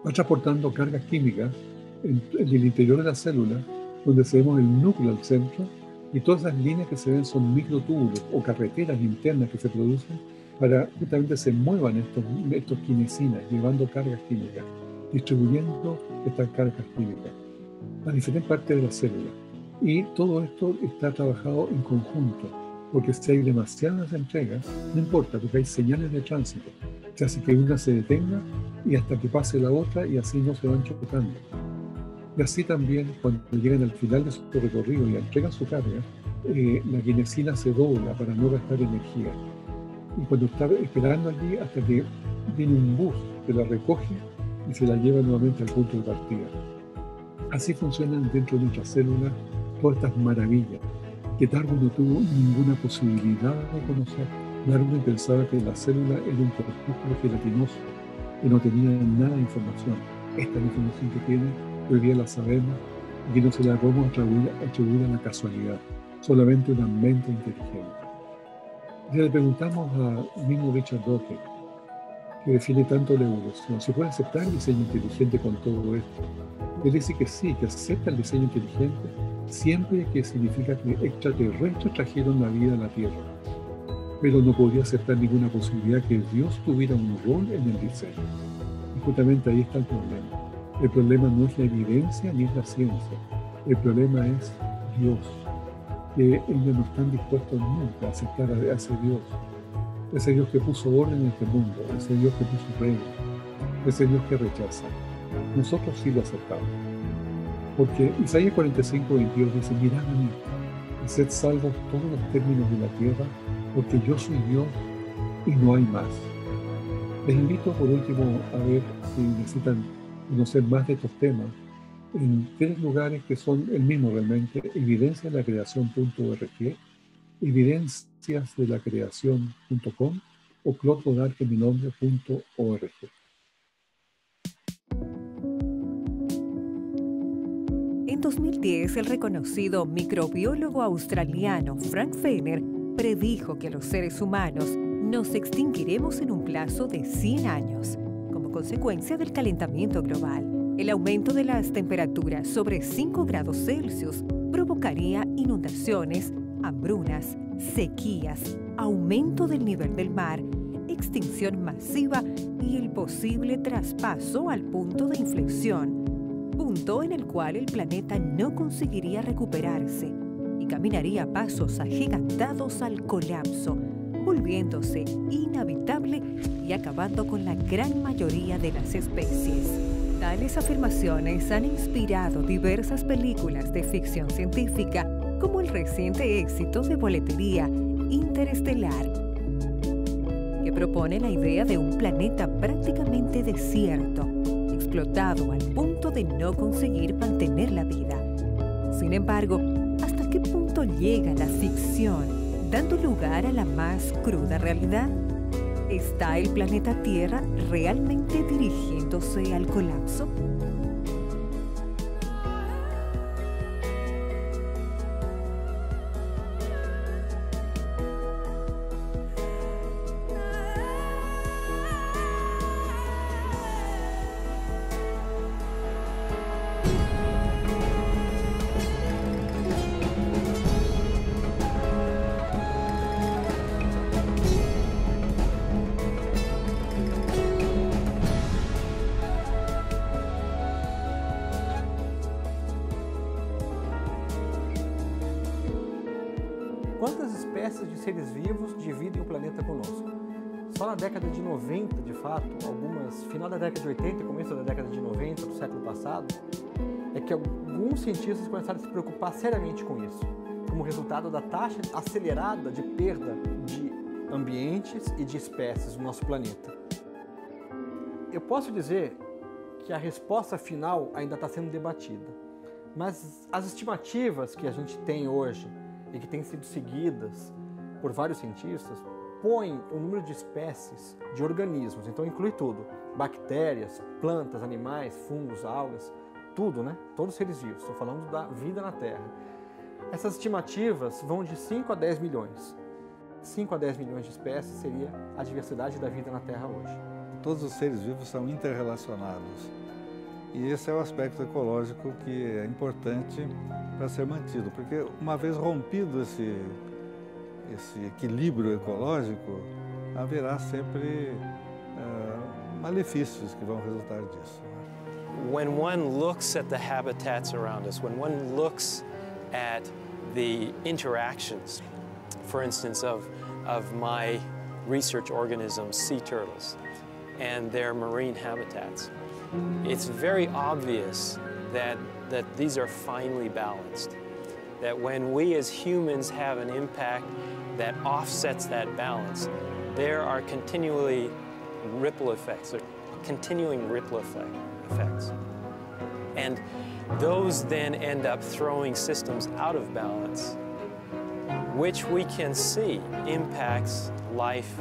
Va transportando cargas químicas en el interior de la célula, donde vemos el núcleo al centro, y todas esas líneas que se ven son microtúbulos o carreteras internas que se producen para justamente se muevan estos kinesinas, llevando cargas químicas, distribuyendo estas cargas químicas a diferentes partes de la célula. Y todo esto está trabajado en conjunto, porque si hay demasiadas entregas, no importa, porque hay señales de tránsito. Se hace que una se detenga y hasta que pase la otra, y así no se van chocando. Y así también, cuando llegan al final de su recorrido y entregan su carga, la kinesina se dobla para no gastar energía. Y cuando está esperando allí, hasta que viene un bus que la recoge y se la lleva nuevamente al punto de partida. Así funcionan dentro de nuestras células todas estas maravillas que Darwin no tuvo ninguna posibilidad de conocer. Darwin pensaba que la célula era un corpúsculo gelatinoso, que no tenía nada de información. Esta es la información que tiene, hoy día la sabemos, y que no se la podemos atribuir a la casualidad, solamente una mente inteligente. Y le preguntamos al mismo Richard Dawkins, que define tanto la evolución, ¿se puede aceptar el diseño inteligente con todo esto? Él dice que sí, que acepta el diseño inteligente siempre que significa que extraterrestres trajeron la vida a la Tierra, pero no podría aceptar ninguna posibilidad que Dios tuviera un rol en el diseño. Y justamente ahí está el problema. El problema no es la evidencia ni es la ciencia. El problema es Dios, que ellos no están dispuestos nunca a aceptar a ese Dios que puso orden en este mundo, ese Dios que puso reino, ese Dios que rechaza. Nosotros sí lo aceptamos. Porque Isaías 45:22 dice, mirad a mí, y sed salvos todos los términos de la tierra, porque yo soy Dios y no hay más. Les invito por último a ver si necesitan conocer más de estos temas en 3 lugares que son el mismo realmente: evidenciadelacreacion.org, evidenciasdelacreacion.com o claudegodarqueminombre.org. En 2010, el reconocido microbiólogo australiano Frank Feiner predijo que los seres humanos nos extinguiremos en un plazo de 100 años. consecuencia del calentamiento global. El aumento de las temperaturas sobre 5 grados Celsius provocaría inundaciones, hambrunas, sequías, aumento del nivel del mar, extinción masiva y el posible traspaso al punto de inflexión, punto en el cual el planeta no conseguiría recuperarse y caminaría a pasos agigantados al colapso, volviéndose inhabitable y acabando con la gran mayoría de las especies. Tales afirmaciones han inspirado diversas películas de ficción científica, como el reciente éxito de boletería Interestelar, que propone la idea de un planeta prácticamente desierto, explotado al punto de no conseguir mantener la vida. Sin embargo, ¿hasta qué punto llega la ficción, dando lugar a la más cruda realidad? ¿Está el planeta Tierra realmente dirigiéndose al colapso? Quantas espécies de seres vivos dividem o planeta conosco? Só na década de 90, de fato, final da década de 80 e começo da década de 90 do século passado, é que alguns cientistas começaram a se preocupar seriamente com isso, como resultado da taxa acelerada de perda de ambientes e de espécies no nosso planeta. Eu posso dizer que a resposta final ainda está sendo debatida, mas as estimativas que a gente tem hoje e que têm sido seguidas por vários cientistas põem o número de espécies de organismos, então inclui tudo, bactérias, plantas, animais, fungos, algas, tudo, né? Todos os seres vivos, estou falando da vida na Terra. Essas estimativas vão de 5 a 10 milhões. 5 a 10 milhões de espécies seria a diversidade da vida na Terra hoje. Todos os seres vivos são interrelacionados. E esse é o aspecto ecológico que é importante para ser mantido, porque uma vez rompido esse equilíbrio ecológico, haverá sempre malefícios que vão resultar disso. When one looks at the habitats around us, when one looks at the interactions, for instance, of my research organisms, sea turtles, and their marine habitats, it's very obvious that these are finely balanced. That when we as humans have an impact that offsets that balance, there are continuing ripple effects. And those then end up throwing systems out of balance, which we can see impacts life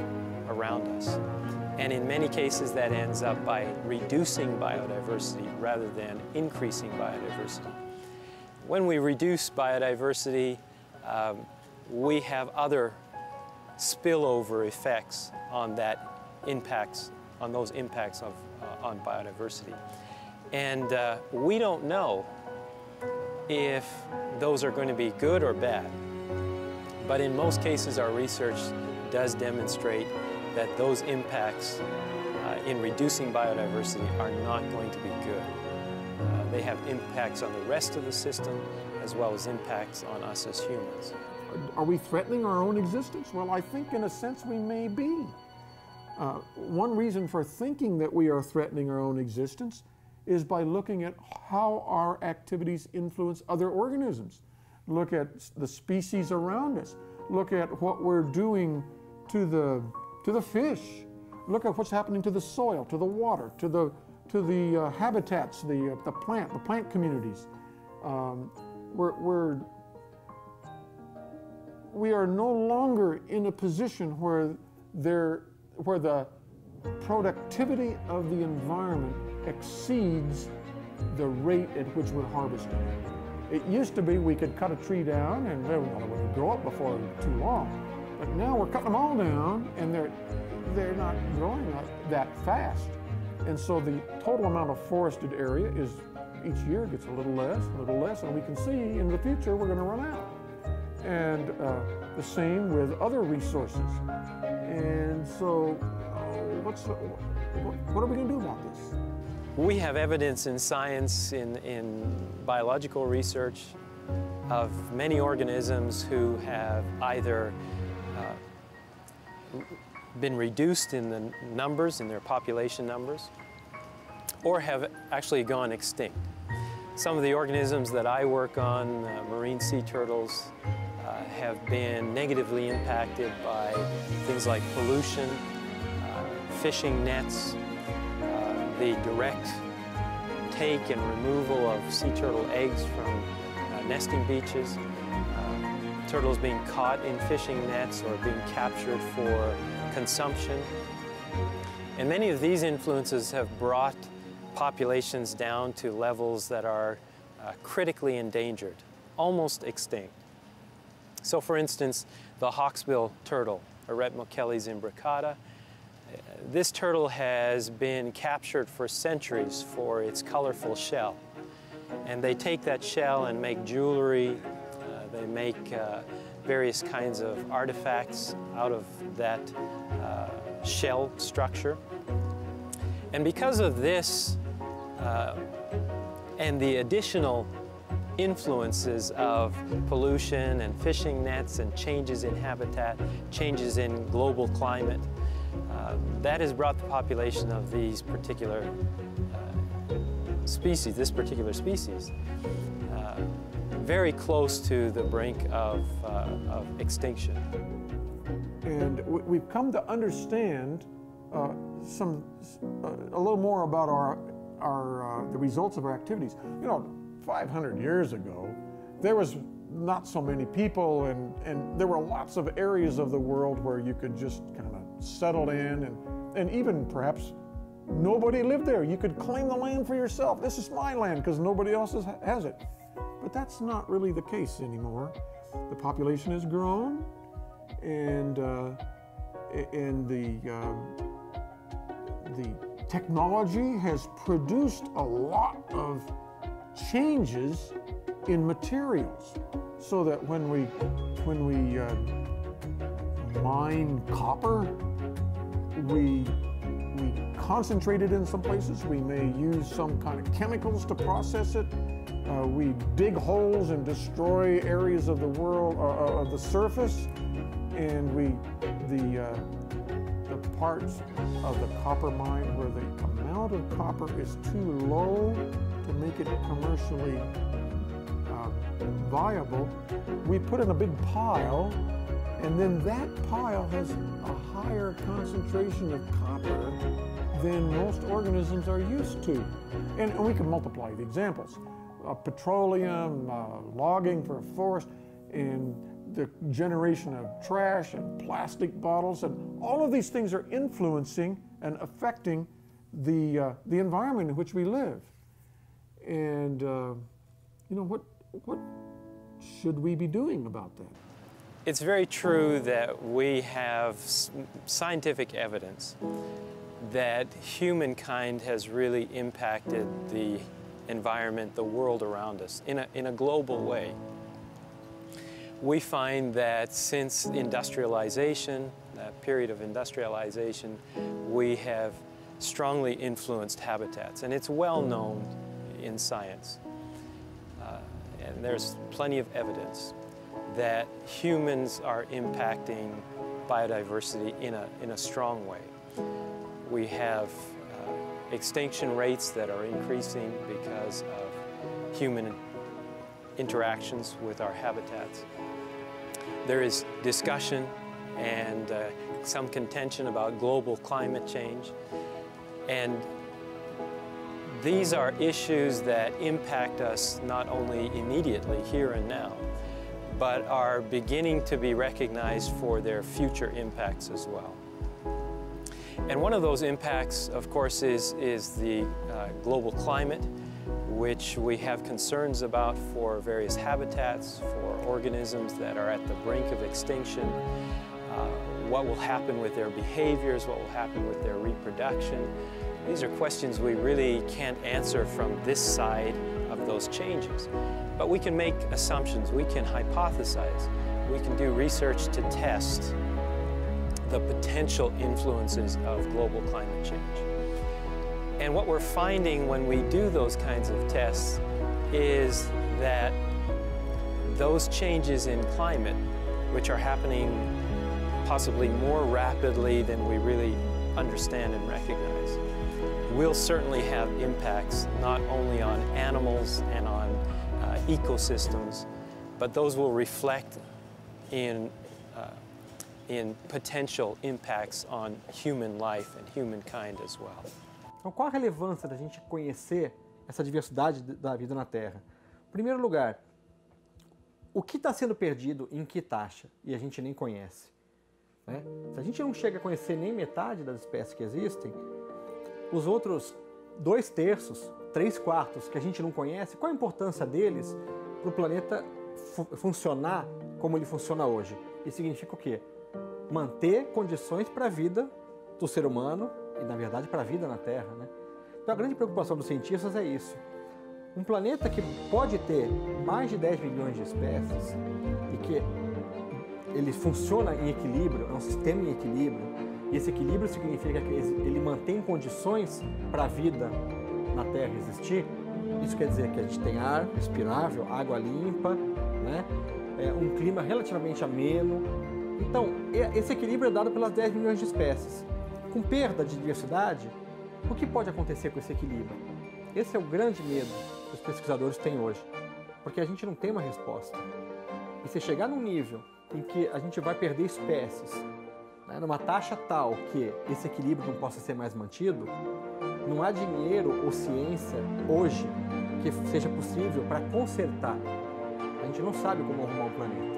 around us. And in many cases that ends up by reducing biodiversity rather than increasing biodiversity. When we reduce biodiversity, we have other spillover effects on those impacts on biodiversity. And we don't know if those are going to be good or bad. But in most cases, our research does demonstrate that those impacts in reducing biodiversity are not going to be good. They have impacts on the rest of the system as well as impacts on us as humans. Are we threatening our own existence? Well, I think in a sense we may be. One reason for thinking that we are threatening our own existence is by looking at how our activities influence other organisms. Look at the species around us. Look at what we're doing to the fish. Look at what's happening to the soil, to the water, to the habitats, the plant communities. We are no longer in a position where the productivity of the environment exceeds the rate at which we're harvesting it. It used to be we could cut a tree down and it would grow up before too long. But now we're cutting them all down and they're not growing up that fast. And so the total amount of forested area is each year gets a little less, and we can see in the future we're going to run out. And the same with other resources. And so what are we going to do about this? We have evidence in science, in biological research, of many organisms who have either been reduced in the numbers, in their population numbers, or have actually gone extinct. Some of the organisms that I work on, marine sea turtles, have been negatively impacted by things like pollution, fishing nets, the direct take and removal of sea turtle eggs from nesting beaches, turtles being caught in fishing nets or being captured for consumption. And many of these influences have brought populations down to levels that are critically endangered, almost extinct. So for instance, the hawksbill turtle, Eretmochelys imbricata, this turtle has been captured for centuries for its colorful shell. And they take that shell and make jewelry, they make various kinds of artifacts out of that shell structure. And because of this and the additional influences of pollution and fishing nets and changes in habitat, changes in global climate, that has brought the population of these particular species, this particular species, very close to the brink of extinction. And we've come to understand a little more about the results of our activities. You know, 500 years ago, there was not so many people, and there were lots of areas of the world where you could just kind of settle in, and even perhaps nobody lived there. You could claim the land for yourself. This is my land because nobody else has it. But that's not really the case anymore. The population has grown, and the technology has produced a lot of changes in materials, so that when we mine copper, we concentrate it in some places. We may use some kind of chemicals to process it. We dig holes and destroy areas of the world, of the surface, and the parts of the copper mine where the amount of copper is too low to make it commercially viable, we put in a big pile, and then that pile has a higher concentration of copper than most organisms are used to. And we can multiply the examples. Petroleum, logging for a forest, and the generation of trash and plastic bottles, and all of these things are influencing and affecting the environment in which we live. And you know, what should we be doing about that? It's very true that we have scientific evidence that humankind has really impacted the environment, the world around us, in a global way. We find that since industrialization, that period of industrialization, we have strongly influenced habitats, and it's well known in science. And there's plenty of evidence that humans are impacting biodiversity in a strong way. We have extinction rates that are increasing because of human interactions with our habitats. There is discussion and some contention about global climate change. And these are issues that impact us not only immediately here and now, but are beginning to be recognized for their future impacts as well. And one of those impacts, of course, is the global climate, which we have concerns about for various habitats, for organisms that are at the brink of extinction, what will happen with their behaviors, what will happen with their reproduction, These are questions we really can't answer from this side of those changes. But we can make assumptions, we can hypothesize, we can do research to test the potential influences of global climate change. And what we're finding when we do those kinds of tests is that those changes in climate, which are happening possibly more rapidly than we really understand and recognize, will certainly have impacts not only on animals and on ecosystems, but those will reflect in potential impacts on human life and humankind as well. Então, qual a relevância da gente conhecer essa diversidade da vida na Terra? Em primeiro lugar, o que está sendo perdido e em que taxa e a gente nem conhece, né? Se a gente não chega a conhecer nem metade das espécies que existem, os outros 2/3, 3/4 que a gente não conhece, qual a importância deles para o planeta funcionar como ele funciona hoje? Isso significa o quê? Manter condições para a vida do ser humano e, na verdade, para a vida na Terra, né? Então, a grande preocupação dos cientistas é isso. Um planeta que pode ter mais de 10 milhões de espécies e que ele funciona em equilíbrio, é um sistema em equilíbrio, e esse equilíbrio significa que ele mantém condições para a vida na Terra existir. Isso quer dizer que a gente tem ar respirável, água limpa, né? Um clima relativamente ameno. Então, esse equilíbrio é dado pelas 10 milhões de espécies. Com perda de diversidade, o que pode acontecer com esse equilíbrio? Esse é o grande medo que os pesquisadores têm hoje, porque a gente não tem uma resposta. E se chegar num nível em que a gente vai perder espécies, né, numa taxa tal que esse equilíbrio não possa ser mais mantido, não há dinheiro ou ciência hoje que seja possível para consertar. A gente não sabe como arrumar o planeta.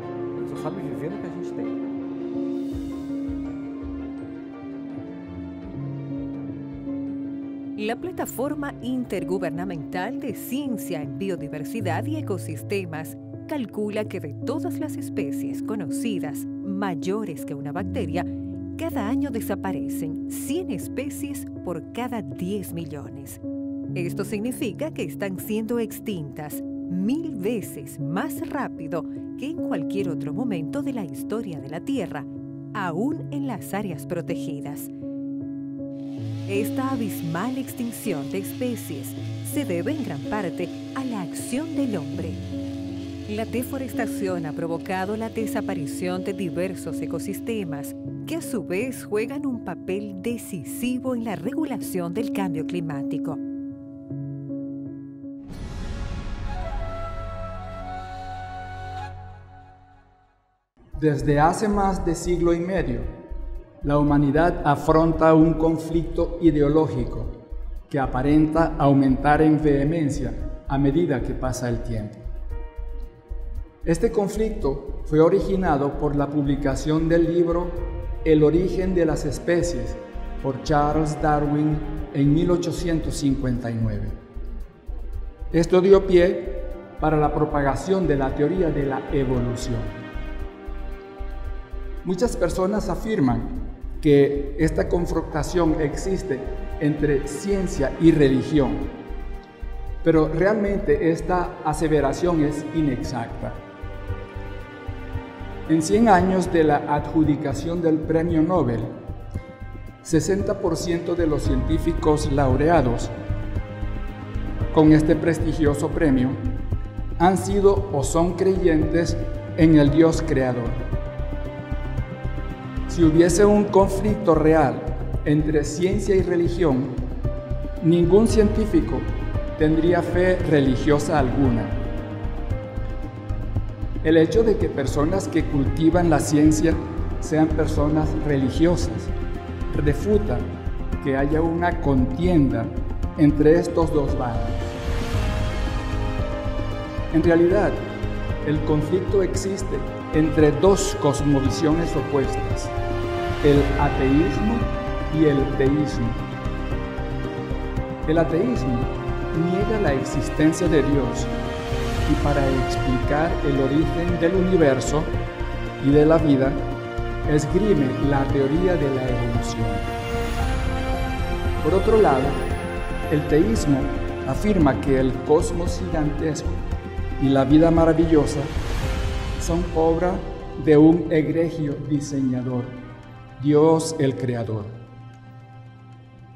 A gente só sabe viver no que a gente tem. La Plataforma Intergubernamental de Ciencia en Biodiversidad y Ecosistemas calcula que de todas las especies conocidas mayores que una bacteria, cada año desaparecen 100 especies por cada 10 millones. Esto significa que están siendo extintas 1000 veces más rápido que en cualquier otro momento de la historia de la Tierra, aún en las áreas protegidas. Esta abismal extinción de especies se debe en gran parte a la acción del hombre. La deforestación ha provocado la desaparición de diversos ecosistemas que a su vez juegan un papel decisivo en la regulación del cambio climático. Desde hace más de siglo y medio, la humanidad afronta un conflicto ideológico que aparenta aumentar en vehemencia a medida que pasa el tiempo. Este conflicto fue originado por la publicación del libro El origen de las especies por Charles Darwin en 1859. Esto dio pie para la propagación de la teoría de la evolución. Muchas personas afirman que esta confrontación existe entre ciencia y religión, pero realmente esta aseveración es inexacta. En 100 años de la adjudicación del Premio Nobel, 60% de los científicos laureados con este prestigioso premio han sido o son creyentes en el Dios creador. Si hubiese un conflicto real entre ciencia y religión, ningún científico tendría fe religiosa alguna. El hecho de que personas que cultivan la ciencia sean personas religiosas refuta que haya una contienda entre estos dos bandos. En realidad, el conflicto existe entre dos cosmovisiones opuestas, el ateísmo y el teísmo. El ateísmo niega la existencia de Dios y para explicar el origen del universo y de la vida, esgrime la teoría de la evolución. Por otro lado, el teísmo afirma que el cosmos gigantesco y la vida maravillosa son obra de un egregio diseñador, Dios el Creador.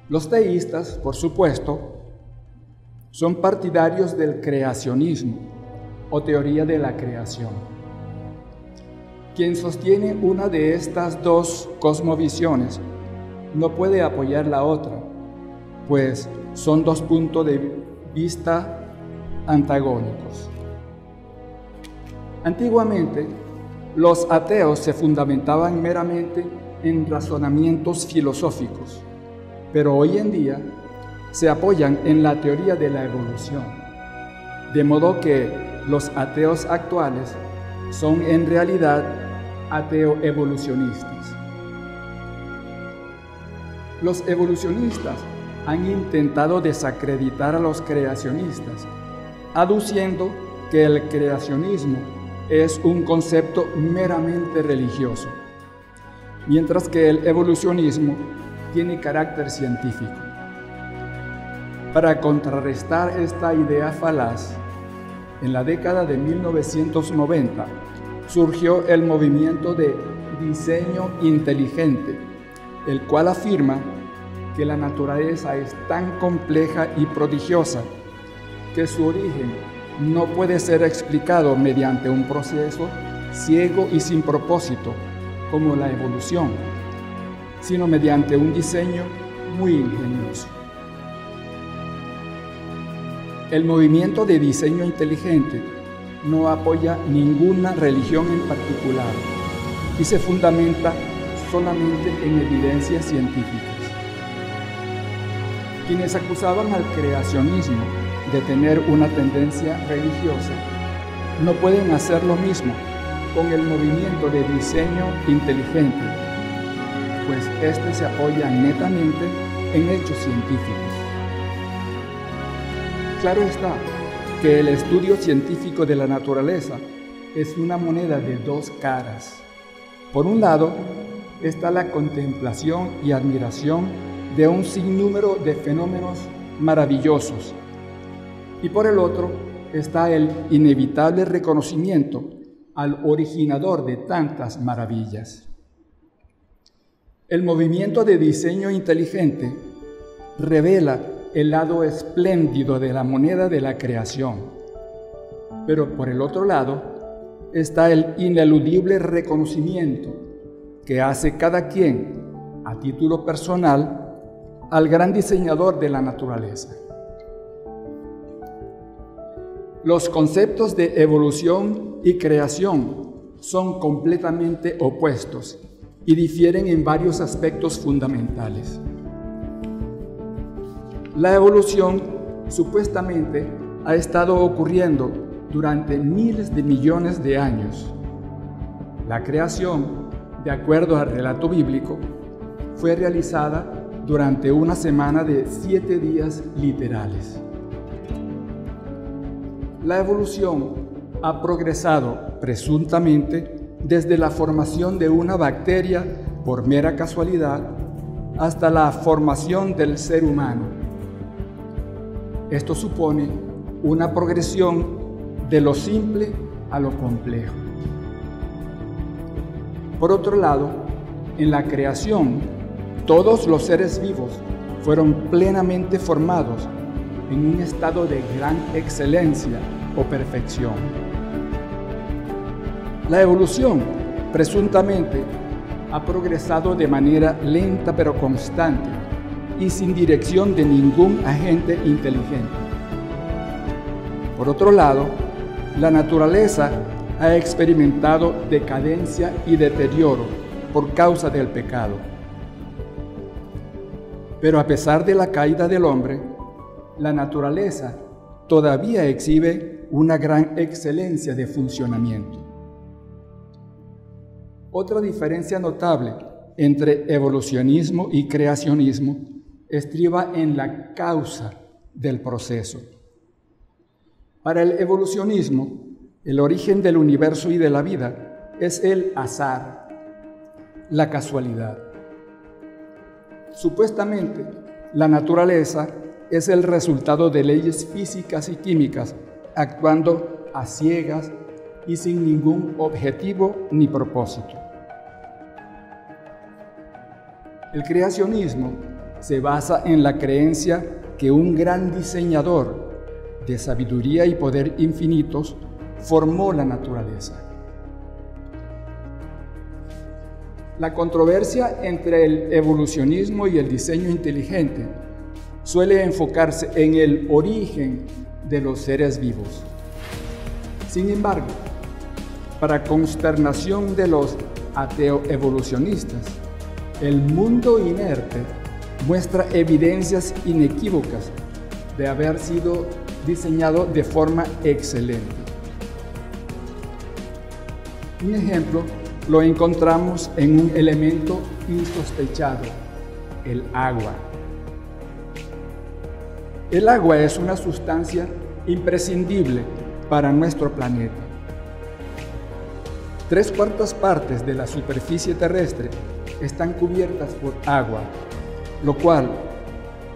Los teístas, por supuesto, son partidarios del creacionismo o teoría de la creación. Quien sostiene una de estas dos cosmovisiones no puede apoyar la otra, pues son dos puntos de vista antagónicos. Antiguamente, los ateos se fundamentaban meramente en razonamientos filosóficos, pero hoy en día se apoyan en la teoría de la evolución, de modo que los ateos actuales son en realidad ateo-evolucionistas. Los evolucionistas han intentado desacreditar a los creacionistas, aduciendo que el creacionismo es un concepto meramente religioso, mientras que el evolucionismo tiene carácter científico. Para contrarrestar esta idea falaz, en la década de 1990 surgió el movimiento de diseño inteligente, el cual afirma que la naturaleza es tan compleja y prodigiosa que su origen no puede ser explicado mediante un proceso ciego y sin propósito como la evolución, sino mediante un diseño muy ingenioso. El movimiento de diseño inteligente no apoya ninguna religión en particular y se fundamenta solamente en evidencias científicas. Quienes acusaban al creacionismo de tener una tendencia religiosa no pueden hacer lo mismo con el movimiento de diseño inteligente, pues este se apoya netamente en hechos científicos. Claro está que el estudio científico de la naturaleza es una moneda de dos caras. Por un lado está la contemplación y admiración de un sinnúmero de fenómenos maravillosos, y por el otro está el inevitable reconocimiento al originador de tantas maravillas. El movimiento de diseño inteligente revela el lado espléndido de la moneda de la creación, pero por el otro lado está el ineludible reconocimiento que hace cada quien, a título personal, al gran diseñador de la naturaleza. Los conceptos de evolución y creación son completamente opuestos y difieren en varios aspectos fundamentales. La evolución supuestamente ha estado ocurriendo durante miles de millones de años. La creación, de acuerdo al relato bíblico, fue realizada durante una semana de 7 días literales. La evolución ha progresado presuntamente desde la formación de una bacteria por mera casualidad hasta la formación del ser humano. Esto supone una progresión de lo simple a lo complejo. Por otro lado, en la creación, todos los seres vivos fueron plenamente formados en un estado de gran excelencia o perfección. La evolución, presuntamente, ha progresado de manera lenta pero constante y sin dirección de ningún agente inteligente. Por otro lado, la naturaleza ha experimentado decadencia y deterioro por causa del pecado. Pero a pesar de la caída del hombre, la naturaleza todavía exhibe una gran excelencia de funcionamiento. Otra diferencia notable entre evolucionismo y creacionismo estriba en la causa del proceso. Para el evolucionismo, el origen del universo y de la vida es el azar, la casualidad. Supuestamente, La naturaleza es el resultado de leyes físicas y químicas, actuando a ciegas y sin ningún objetivo ni propósito. El creacionismo se basa en la creencia que un gran diseñador de sabiduría y poder infinitos formó la naturaleza. La controversia entre el evolucionismo y el diseño inteligente suele enfocarse en el origen de los seres vivos. Sin embargo, para consternación de los ateo-evolucionistas, el mundo inerte muestra evidencias inequívocas de haber sido diseñado de forma excelente. Un ejemplo lo encontramos en un elemento insospechado, el agua. El agua es una sustancia imprescindible para nuestro planeta. 3/4 partes de la superficie terrestre están cubiertas por agua, lo cual,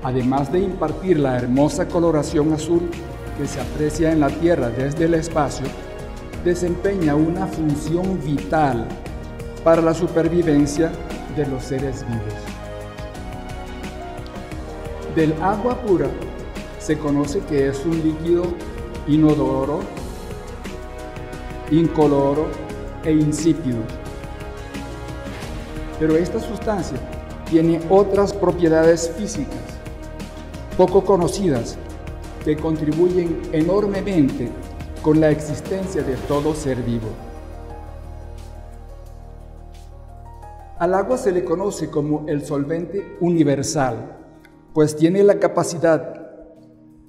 además de impartir la hermosa coloración azul que se aprecia en la Tierra desde el espacio, desempeña una función vital para la supervivencia de los seres vivos. Del agua pura se conoce que es un líquido inodoro, incoloro e insípido. Pero esta sustancia tiene otras propiedades físicas poco conocidas que contribuyen enormemente con la existencia de todo ser vivo. Al agua se le conoce como el solvente universal, pues tiene la capacidad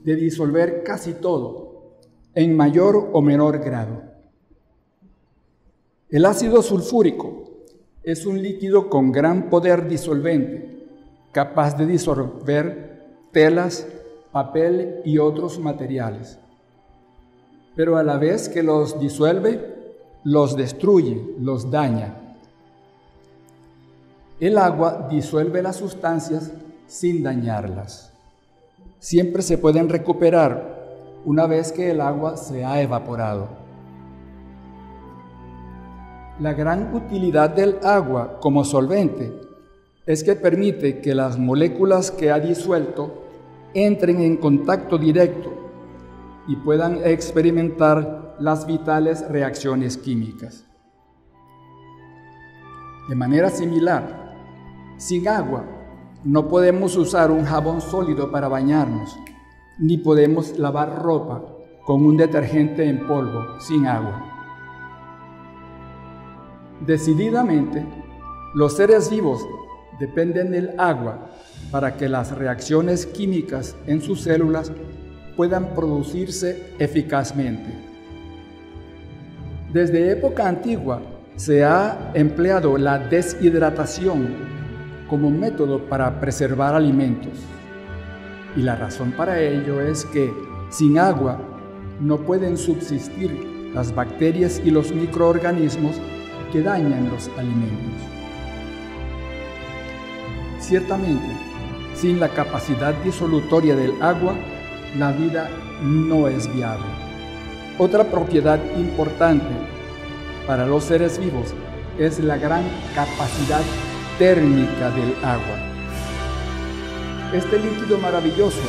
de disolver casi todo, en mayor o menor grado. El ácido sulfúrico es un líquido con gran poder disolvente, capaz de disolver telas, papel y otros materiales. Pero a la vez que los disuelve, los destruye, los daña. El agua disuelve las sustancias sin dañarlas. Siempre se pueden recuperar una vez que el agua se ha evaporado. La gran utilidad del agua como solvente es que permite que las moléculas que ha disuelto entren en contacto directo y puedan experimentar las vitales reacciones químicas. De manera similar, sin agua no podemos usar un jabón sólido para bañarnos, ni podemos lavar ropa con un detergente en polvo sin agua. Decididamente, los seres vivos dependen del agua para que las reacciones químicas en sus células puedan producirse eficazmente. Desde época antigua se ha empleado la deshidratación como método para preservar alimentos. Y la razón para ello es que sin agua no pueden subsistir las bacterias y los microorganismos que dañan los alimentos. Ciertamente, sin la capacidad disolutoria del agua, la vida no es viable. Otra propiedad importante para los seres vivos es la gran capacidad térmica del agua. Este líquido maravilloso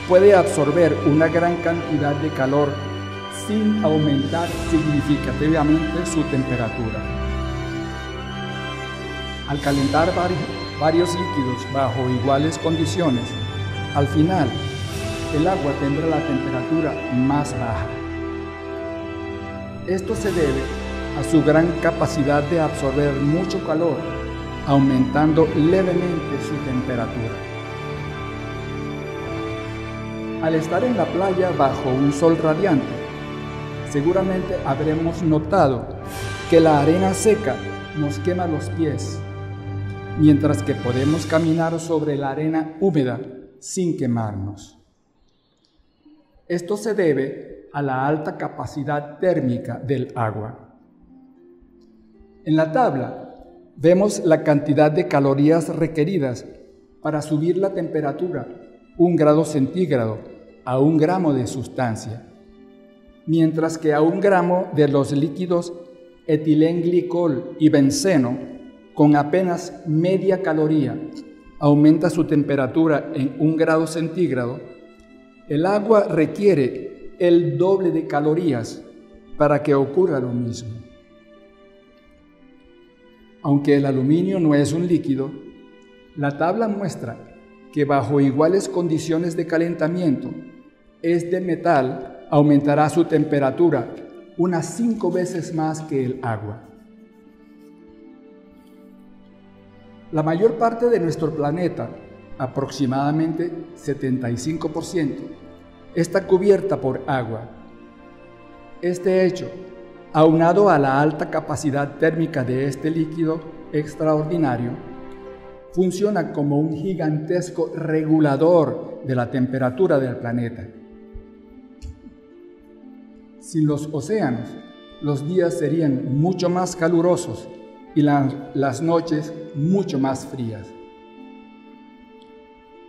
puede absorber una gran cantidad de calor sin aumentar significativamente su temperatura. Al calentar varios líquidos bajo iguales condiciones, al final, el agua tendrá la temperatura más baja. Esto se debe a su gran capacidad de absorber mucho calor, aumentando levemente su temperatura. Al estar en la playa bajo un sol radiante, seguramente habremos notado que la arena seca nos quema los pies, mientras que podemos caminar sobre la arena húmeda sin quemarnos. Esto se debe a la alta capacidad térmica del agua. En la tabla vemos la cantidad de calorías requeridas para subir la temperatura 1 grado centígrado a 1 gramo de sustancia, mientras que a 1 gramo de los líquidos etilenglicol y benceno, con apenas media caloría, aumenta su temperatura en 1 grado centígrado, el agua requiere el doble de calorías para que ocurra lo mismo. Aunque el aluminio no es un líquido, la tabla muestra que bajo iguales condiciones de calentamiento, este metal aumentará su temperatura unas 5 veces más que el agua. La mayor parte de nuestro planeta, aproximadamente 75%, está cubierta por agua. Este hecho, aunado a la alta capacidad térmica de este líquido extraordinario, funciona como un gigantesco regulador de la temperatura del planeta. Sin los océanos, los días serían mucho más calurosos y las noches mucho más frías.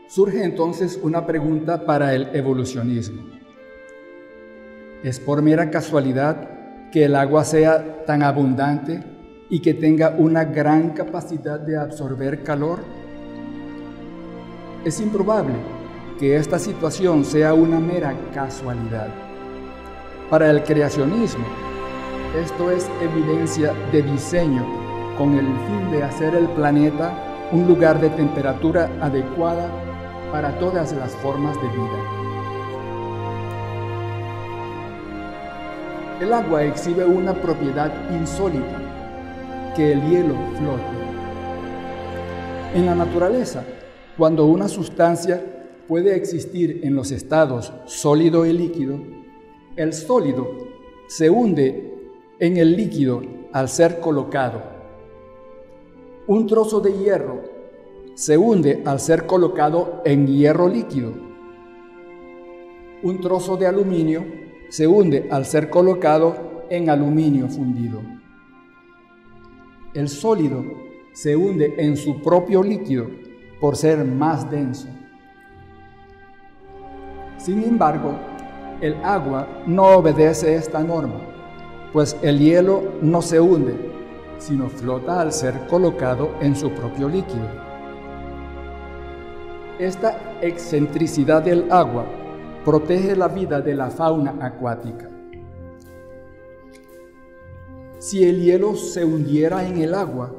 Surge entonces una pregunta para el evolucionismo. ¿Es por mera casualidad que el agua sea tan abundante y que tenga una gran capacidad de absorber calor? Es improbable que esta situación sea una mera casualidad. Para el creacionismo, esto es evidencia de diseño con el fin de hacer el planeta un lugar de temperatura adecuada para todas las formas de vida. El agua exhibe una propiedad insólita, que el hielo flote. En la naturaleza, cuando una sustancia puede existir en los estados sólido y líquido, el sólido se hunde en el líquido al ser colocado. Un trozo de hierro se hunde al ser colocado en hierro líquido. Un trozo de aluminio se hunde al ser colocado en aluminio fundido. El sólido se hunde en su propio líquido por ser más denso. Sin embargo, el agua no obedece esta norma, pues el hielo no se hunde, sino flota al ser colocado en su propio líquido. Esta excentricidad del agua protege la vida de la fauna acuática. Si el hielo se hundiera en el agua,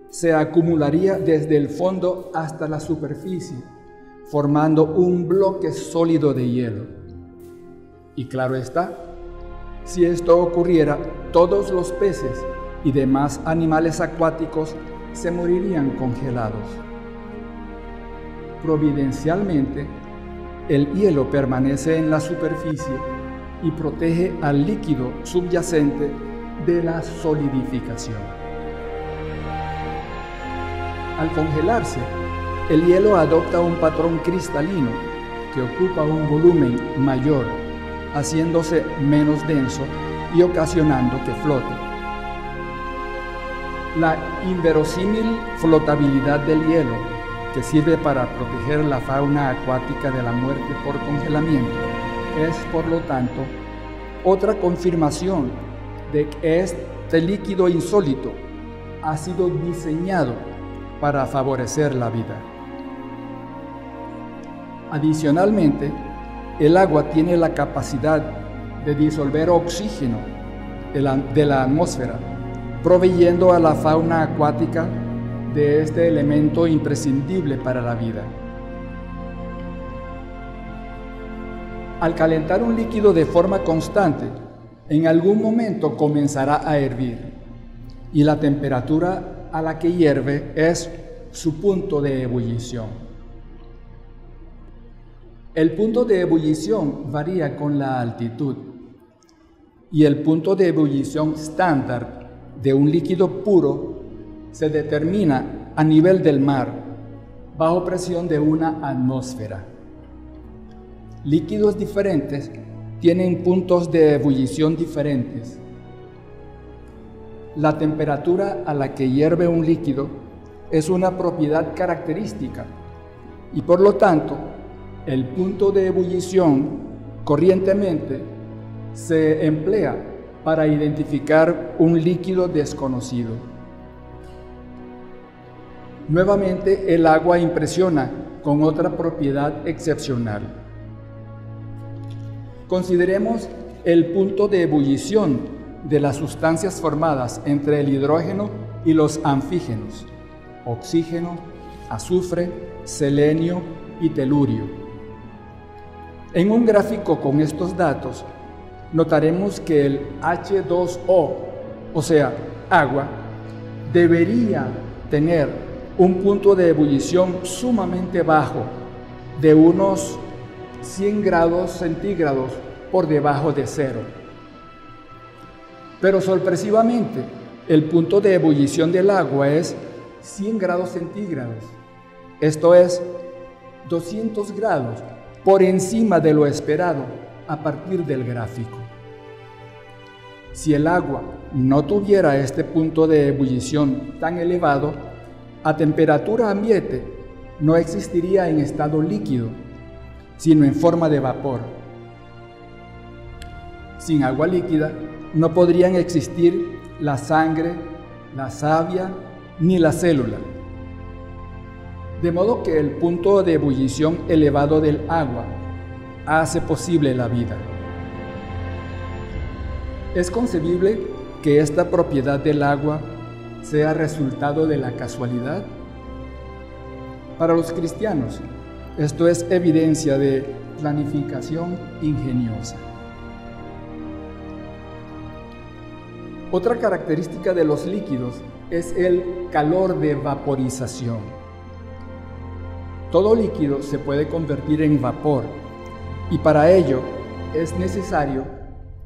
se acumularía desde el fondo hasta la superficie, formando un bloque sólido de hielo. Y claro está, si esto ocurriera, todos los peces y demás animales acuáticos se morirían congelados. Providencialmente, el hielo permanece en la superficie y protege al líquido subyacente de la solidificación. Al congelarse, el hielo adopta un patrón cristalino que ocupa un volumen mayor, haciéndose menos denso y ocasionando que flote. La inverosímil flotabilidad del hielo, que sirve para proteger la fauna acuática de la muerte por congelamiento, es, por lo tanto, otra confirmación de que este líquido insólito ha sido diseñado para favorecer la vida. Adicionalmente, el agua tiene la capacidad de disolver oxígeno de la atmósfera, proveyendo a la fauna acuática de este elemento imprescindible para la vida. Al calentar un líquido de forma constante, en algún momento comenzará a hervir, y la temperatura a la que hierve es su punto de ebullición. El punto de ebullición varía con la altitud, y el punto de ebullición estándar de un líquido puro se determina a nivel del mar, bajo presión de una atmósfera. Líquidos diferentes tienen puntos de ebullición diferentes. La temperatura a la que hierve un líquido es una propiedad característica y por lo tanto el punto de ebullición corrientemente se emplea para identificar un líquido desconocido. Nuevamente, el agua impresiona con otra propiedad excepcional. Consideremos el punto de ebullición de las sustancias formadas entre el hidrógeno y los anfígenos, oxígeno, azufre, selenio y telurio. En un gráfico con estos datos, notaremos que el H2O, o sea, agua, debería tener un punto de ebullición sumamente bajo, de unos 100 grados centígrados por debajo de cero. Pero sorpresivamente, el punto de ebullición del agua es 100 grados centígrados, esto es 200 grados por encima de lo esperado a partir del gráfico. Si el agua no tuviera este punto de ebullición tan elevado, a temperatura ambiente no existiría en estado líquido, sino en forma de vapor. Sin agua líquida no podrían existir la sangre, la savia ni la célula. De modo que el punto de ebullición elevado del agua hace posible la vida. ¿Es concebible que esta propiedad del agua sea resultado de la casualidad? Para los cristianos, esto es evidencia de planificación ingeniosa. Otra característica de los líquidos es el calor de vaporización. Todo líquido se puede convertir en vapor y para ello es necesario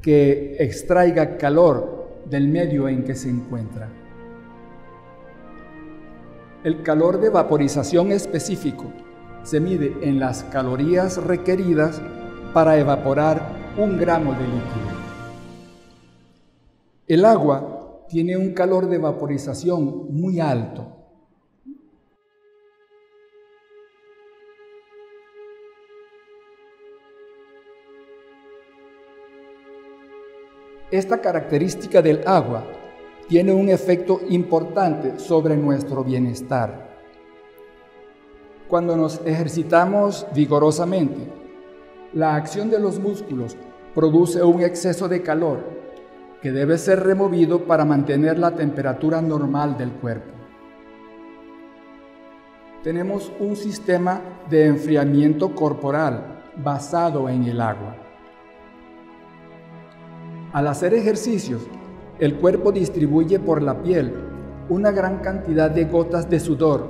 que extraiga calor del medio en que se encuentra. El calor de vaporización específico se mide en las calorías requeridas para evaporar 1 gramo de líquido. El agua tiene un calor de vaporización muy alto. Esta característica del agua tiene un efecto importante sobre nuestro bienestar. Cuando nos ejercitamos vigorosamente, la acción de los músculos produce un exceso de calor que debe ser removido para mantener la temperatura normal del cuerpo. Tenemos un sistema de enfriamiento corporal basado en el agua. Al hacer ejercicios, el cuerpo distribuye por la piel una gran cantidad de gotas de sudor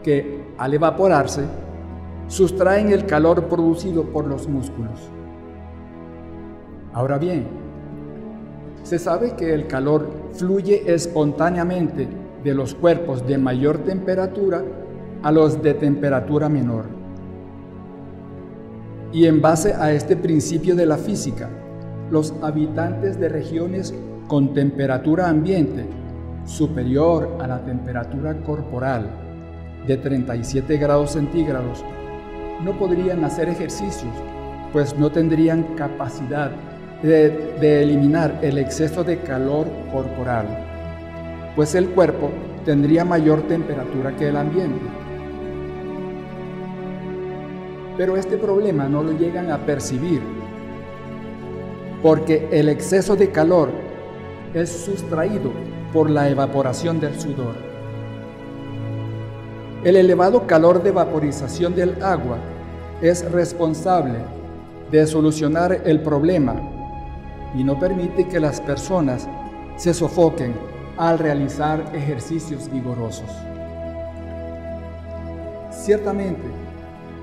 que, al evaporarse, sustraen el calor producido por los músculos. Ahora bien, se sabe que el calor fluye espontáneamente de los cuerpos de mayor temperatura a los de temperatura menor. Y en base a este principio de la física, los habitantes de regiones con temperatura ambiente superior a la temperatura corporal de 37 grados centígrados no podrían hacer ejercicios, pues no tendrían capacidad de eliminar el exceso de calor corporal, pues el cuerpo tendría mayor temperatura que el ambiente. Pero este problema no lo llegan a percibir, porque el exceso de calor es sustraído por la evaporación del sudor. El elevado calor de vaporización del agua es responsable de solucionar el problema y no permite que las personas se sofoquen al realizar ejercicios vigorosos. Ciertamente,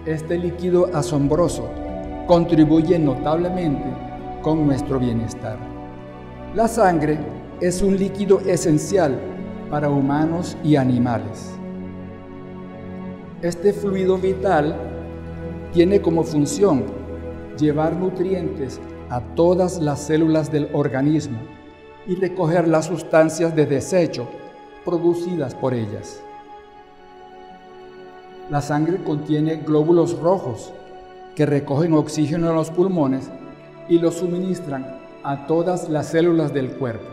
este líquido asombroso contribuye notablemente con nuestro bienestar. La sangre es un líquido esencial para humanos y animales. Este fluido vital tiene como función llevar nutrientes a todas las células del organismo y recoger las sustancias de desecho producidas por ellas. La sangre contiene glóbulos rojos que recogen oxígeno en los pulmones y lo suministran a todas las células del cuerpo.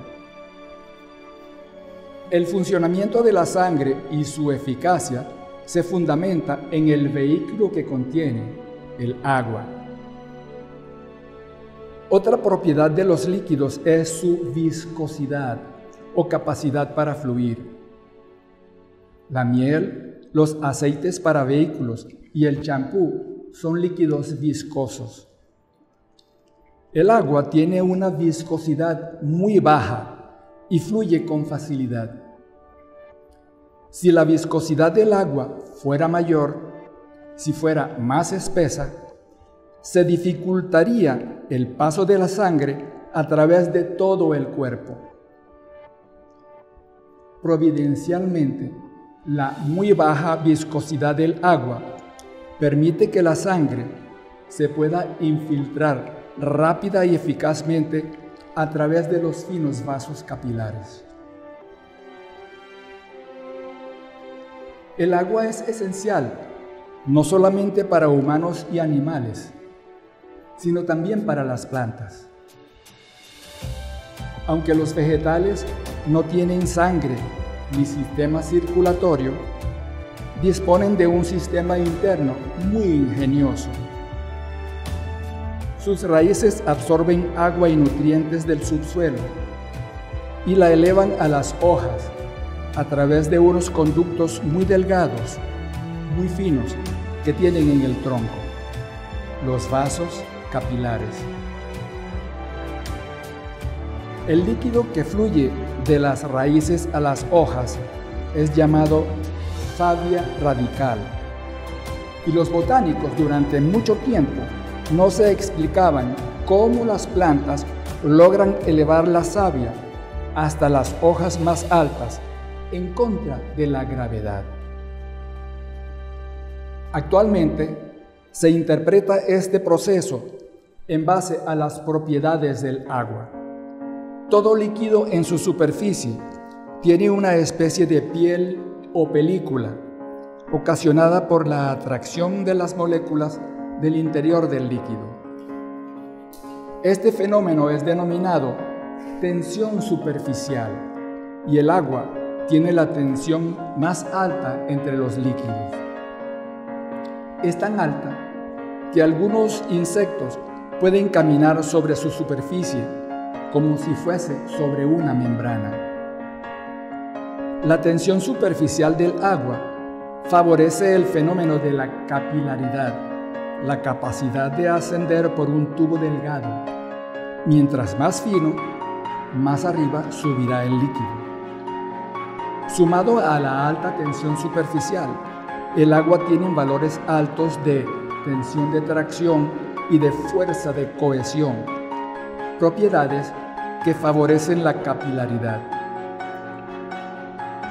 El funcionamiento de la sangre y su eficacia se fundamenta en el vehículo que contiene, el agua. Otra propiedad de los líquidos es su viscosidad o capacidad para fluir. La miel, los aceites para vehículos y el champú son líquidos viscosos. El agua tiene una viscosidad muy baja y fluye con facilidad. Si la viscosidad del agua fuera mayor, si fuera más espesa, se dificultaría el paso de la sangre a través de todo el cuerpo. Providencialmente, la muy baja viscosidad del agua permite que la sangre se pueda infiltrar rápida y eficazmente a través de los finos vasos capilares. El agua es esencial, no solamente para humanos y animales, sino también para las plantas. Aunque los vegetales no tienen sangre ni sistema circulatorio, disponen de un sistema interno muy ingenioso. Sus raíces absorben agua y nutrientes del subsuelo y la elevan a las hojas a través de unos conductos muy delgados, muy finos, que tienen en el tronco, los vasos capilares. El líquido que fluye de las raíces a las hojas es llamado savia radical. Y los botánicos durante mucho tiempo no se explicaban cómo las plantas logran elevar la savia hasta las hojas más altas en contra de la gravedad. Actualmente se interpreta este proceso en base a las propiedades del agua. Todo líquido en su superficie tiene una especie de piel o película ocasionada por la atracción de las moléculas del interior del líquido. Este fenómeno es denominado tensión superficial y el agua tiene la tensión más alta entre los líquidos. Es tan alta que algunos insectos pueden caminar sobre su superficie como si fuese sobre una membrana. La tensión superficial del agua favorece el fenómeno de la capilaridad, la capacidad de ascender por un tubo delgado. Mientras más fino, más arriba subirá el líquido. Sumado a la alta tensión superficial, el agua tiene valores altos de tensión de tracción y de fuerza de cohesión, propiedades que favorecen la capilaridad.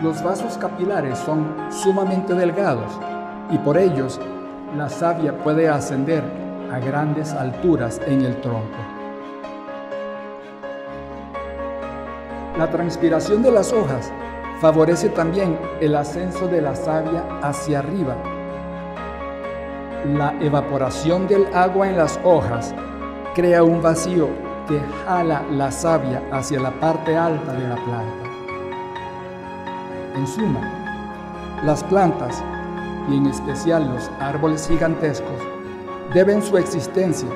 Los vasos capilares son sumamente delgados y por ellos la savia puede ascender a grandes alturas en el tronco. La transpiración de las hojas favorece también el ascenso de la savia hacia arriba. La evaporación del agua en las hojas crea un vacío que jala la savia hacia la parte alta de la planta. En suma, las plantas, y en especial los árboles gigantescos, deben su existencia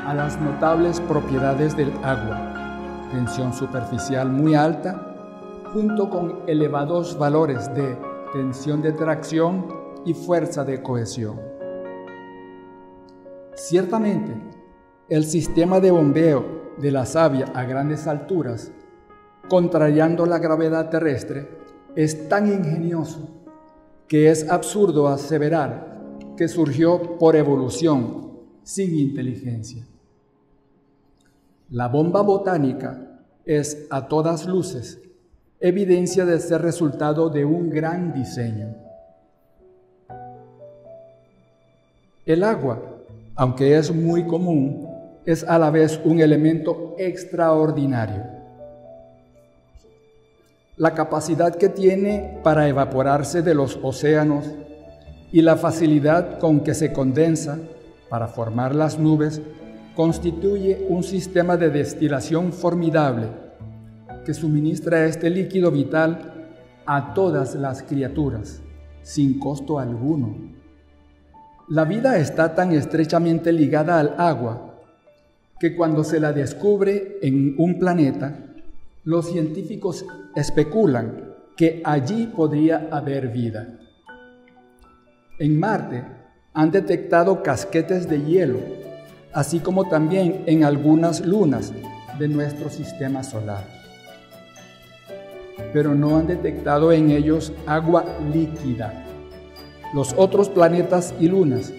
a las notables propiedades del agua: tensión superficial muy alta, junto con elevados valores de tensión de tracción y fuerza de cohesión. Ciertamente, el sistema de bombeo de la savia a grandes alturas, contrariando la gravedad terrestre, es tan ingenioso que es absurdo aseverar que surgió por evolución sin inteligencia. La bomba botánica es a todas luces evidencia de ser resultado de un gran diseño. El agua, aunque es muy común, es a la vez un elemento extraordinario. La capacidad que tiene para evaporarse de los océanos y la facilidad con que se condensa para formar las nubes constituye un sistema de destilación formidable que suministra este líquido vital a todas las criaturas, sin costo alguno. La vida está tan estrechamente ligada al agua que cuando se la descubre en un planeta, los científicos especulan que allí podría haber vida. En Marte han detectado casquetes de hielo, así como también en algunas lunas de nuestro sistema solar. Pero no han detectado en ellos agua líquida. Los otros planetas y lunas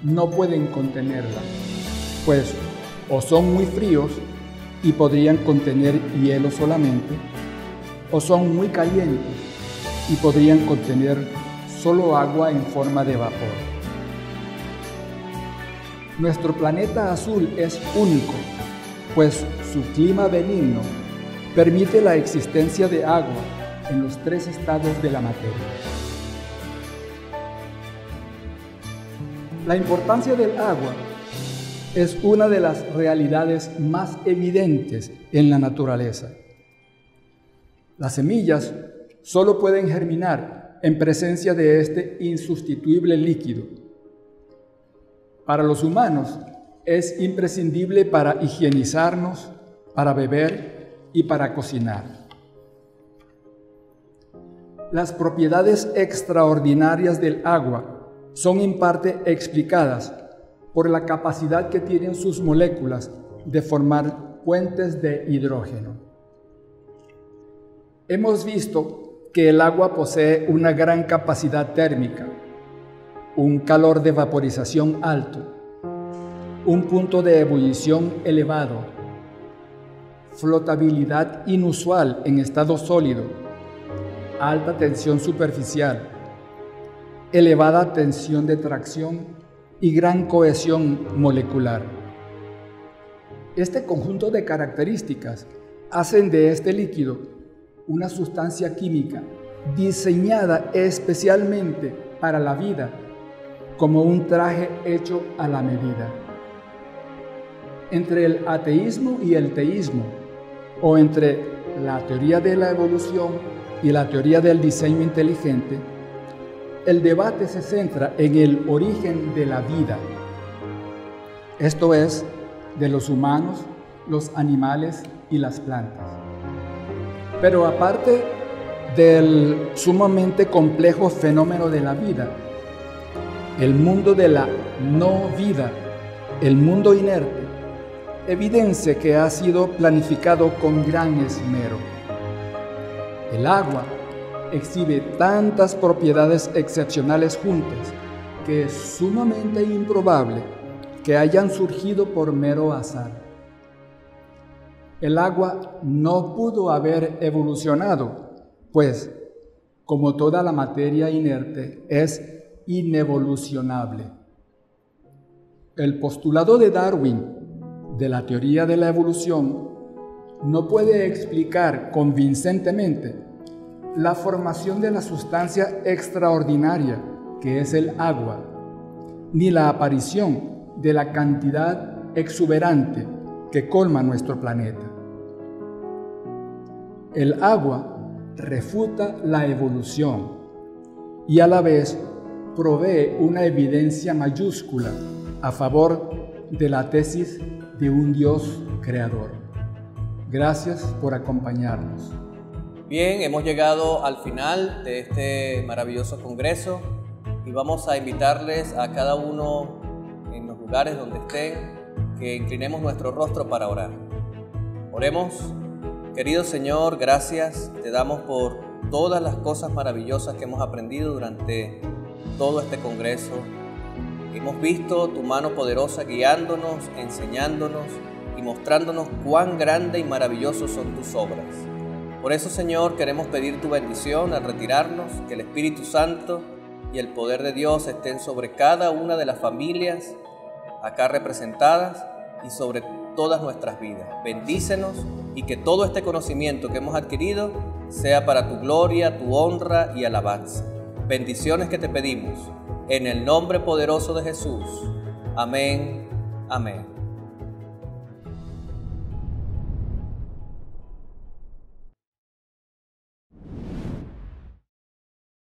no pueden contenerla, pues o son muy fríos y podrían contener hielo solamente, o son muy calientes y podrían contener solo agua en forma de vapor. Nuestro planeta azul es único, pues su clima benigno permite la existencia de agua en los 3 estados de la materia. La importancia del agua es una de las realidades más evidentes en la naturaleza. Las semillas solo pueden germinar en presencia de este insustituible líquido. Para los humanos es imprescindible para higienizarnos, para beber y para cocinar. Las propiedades extraordinarias del agua son en parte explicadas por la capacidad que tienen sus moléculas de formar puentes de hidrógeno. Hemos visto que el agua posee una gran capacidad térmica, un calor de vaporización alto, un punto de ebullición elevado, flotabilidad inusual en estado sólido, alta tensión superficial, elevada tensión de tracción y gran cohesión molecular. Este conjunto de características hacen de este líquido una sustancia química diseñada especialmente para la vida, como un traje hecho a la medida. Entre el ateísmo y el teísmo, o entre la teoría de la evolución y la teoría del diseño inteligente, el debate se centra en el origen de la vida, esto es, de los humanos, los animales y las plantas. Pero aparte del sumamente complejo fenómeno de la vida, el mundo de la no vida, el mundo inerte, evidencia que ha sido planificado con gran esmero. El agua exhibe tantas propiedades excepcionales juntas que es sumamente improbable que hayan surgido por mero azar. El agua no pudo haber evolucionado, pues, como toda la materia inerte, es inevolucionable. El postulado de Darwin de la teoría de la evolución no puede explicar convincentemente la formación de la sustancia extraordinaria que es el agua, ni la aparición de la cantidad exuberante que colma nuestro planeta. El agua refuta la evolución y a la vez provee una evidencia mayúscula a favor de la tesis de un Dios creador. Gracias por acompañarnos. Bien, hemos llegado al final de este maravilloso congreso y vamos a invitarles a cada uno en los lugares donde estén que inclinemos nuestro rostro para orar. Oremos. Querido Señor, gracias te damos por todas las cosas maravillosas que hemos aprendido durante todo este congreso. Hemos visto tu mano poderosa guiándonos, enseñándonos y mostrándonos cuán grande y maravillosos son tus obras. Por eso, Señor, queremos pedir tu bendición al retirarnos, que el Espíritu Santo y el poder de Dios estén sobre cada una de las familias acá representadas y sobre todas nuestras vidas. Bendícenos y que todo este conocimiento que hemos adquirido sea para tu gloria, tu honra y alabanza. Bendiciones que te pedimos en el nombre poderoso de Jesús. Amén. Amén.